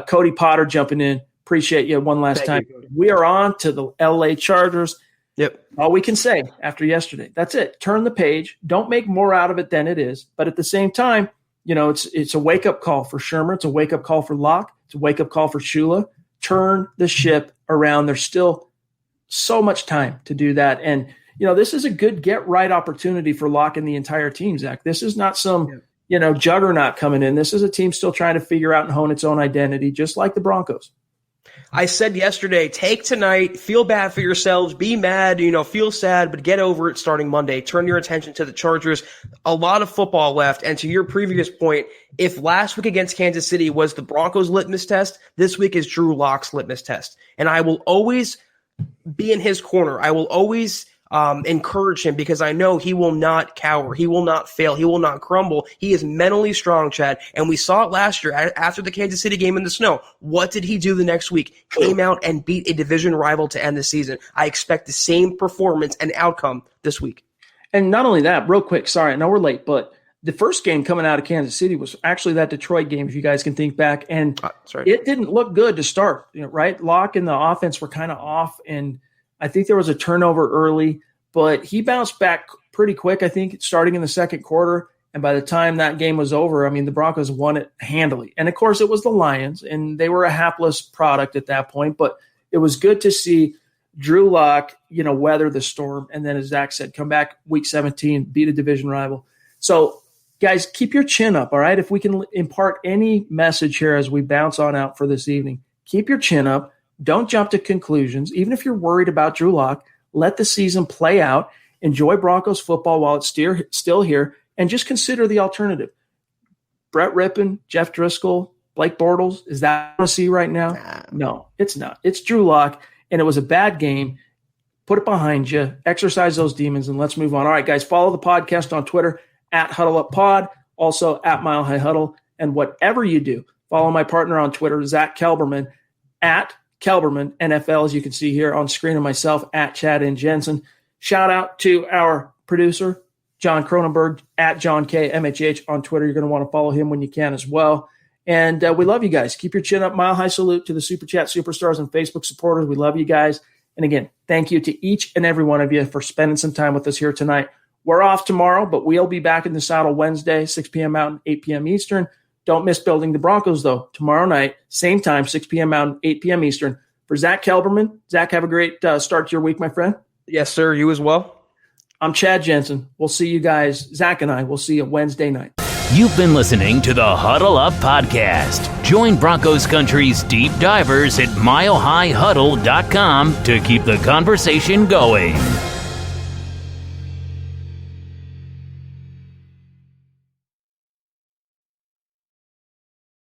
Cody Potter jumping in. Appreciate you one last time. We are on to the LA Chargers. Yep. All we can say after yesterday. That's it. Turn the page. Don't make more out of it than it is. But at the same time, it's a wake-up call for Shurmur. It's a wake-up call for Locke. It's a wake-up call for Shula. Turn the ship around. There's still so much time to do that. And, this is a good get-right opportunity for Locke and the entire team, Zach. This is not some, juggernaut coming in. This is a team still trying to figure out and hone its own identity, just like the Broncos. I said yesterday, take tonight, feel bad for yourselves, be mad, feel sad, but get over it starting Monday. Turn your attention to the Chargers. A lot of football left. And to your previous point, if last week against Kansas City was the Broncos litmus test, this week is Drew Lock's litmus test. And I will always be in his corner. I will always encourage him because I know he will not cower. He will not fail. He will not crumble. He is mentally strong, Chad. And we saw it last year after the Kansas City game in the snow. What did he do the next week? Came out and beat a division rival to end the season. I expect the same performance and outcome this week. And not only that, real quick, sorry, I know we're late, but the first game coming out of Kansas City was actually that Detroit game, if you guys can think back. And it didn't look good to start, right? Locke and the offense were kind of off, and I think there was a turnover early. but he bounced back pretty quick, I think, starting in the second quarter. And by the time that game was over, I mean, the Broncos won it handily. And, of course, it was the Lions, and they were a hapless product at that point. But it was good to see Drew Lock, weather the storm. And then, as Zach said, come back week 17, beat a division rival. So, guys, keep your chin up, all right? If we can impart any message here as we bounce on out for this evening, keep your chin up. Don't jump to conclusions. Even if you're worried about Drew Lock, let the season play out. Enjoy Broncos football while it's still here, and just consider the alternative. Brett Rippon, Jeff Driscoll, Blake Bortles, is that what I want to see right now? No, it's not. It's Drew Lock, and it was a bad game. Put it behind you. Exercise those demons, and let's move on. All right, guys, follow the podcast on Twitter, @HuddleUpPod, also @MileHighHuddle. And whatever you do, follow my partner on Twitter, Zack Kelberman, @Kelberman NFL, as you can see here on screen, and myself, @Chad and Jensen. Shout out to our producer, John Cronenberg, @JohnKMHH on Twitter. You're going to want to follow him when you can as well. And we love you guys. Keep your chin up. Mile high salute to the Super Chat superstars and Facebook supporters. We love you guys. And again, thank you to each and every one of you for spending some time with us here tonight. We're off tomorrow, but we'll be back in the saddle Wednesday, 6 p.m. Mountain, 8 p.m. Eastern. Don't miss Building the Broncos, though. Tomorrow night, same time, 6 p.m. Mountain, 8 p.m. Eastern. For Zack Kelberman, Zach, have a great start to your week, my friend. Yes, sir. You as well. I'm Chad Jensen. We'll see you guys. Zach and I will see you Wednesday night. You've been listening to the Huddle Up Podcast. Join Broncos Country's deep divers at milehighhuddle.com to keep the conversation going.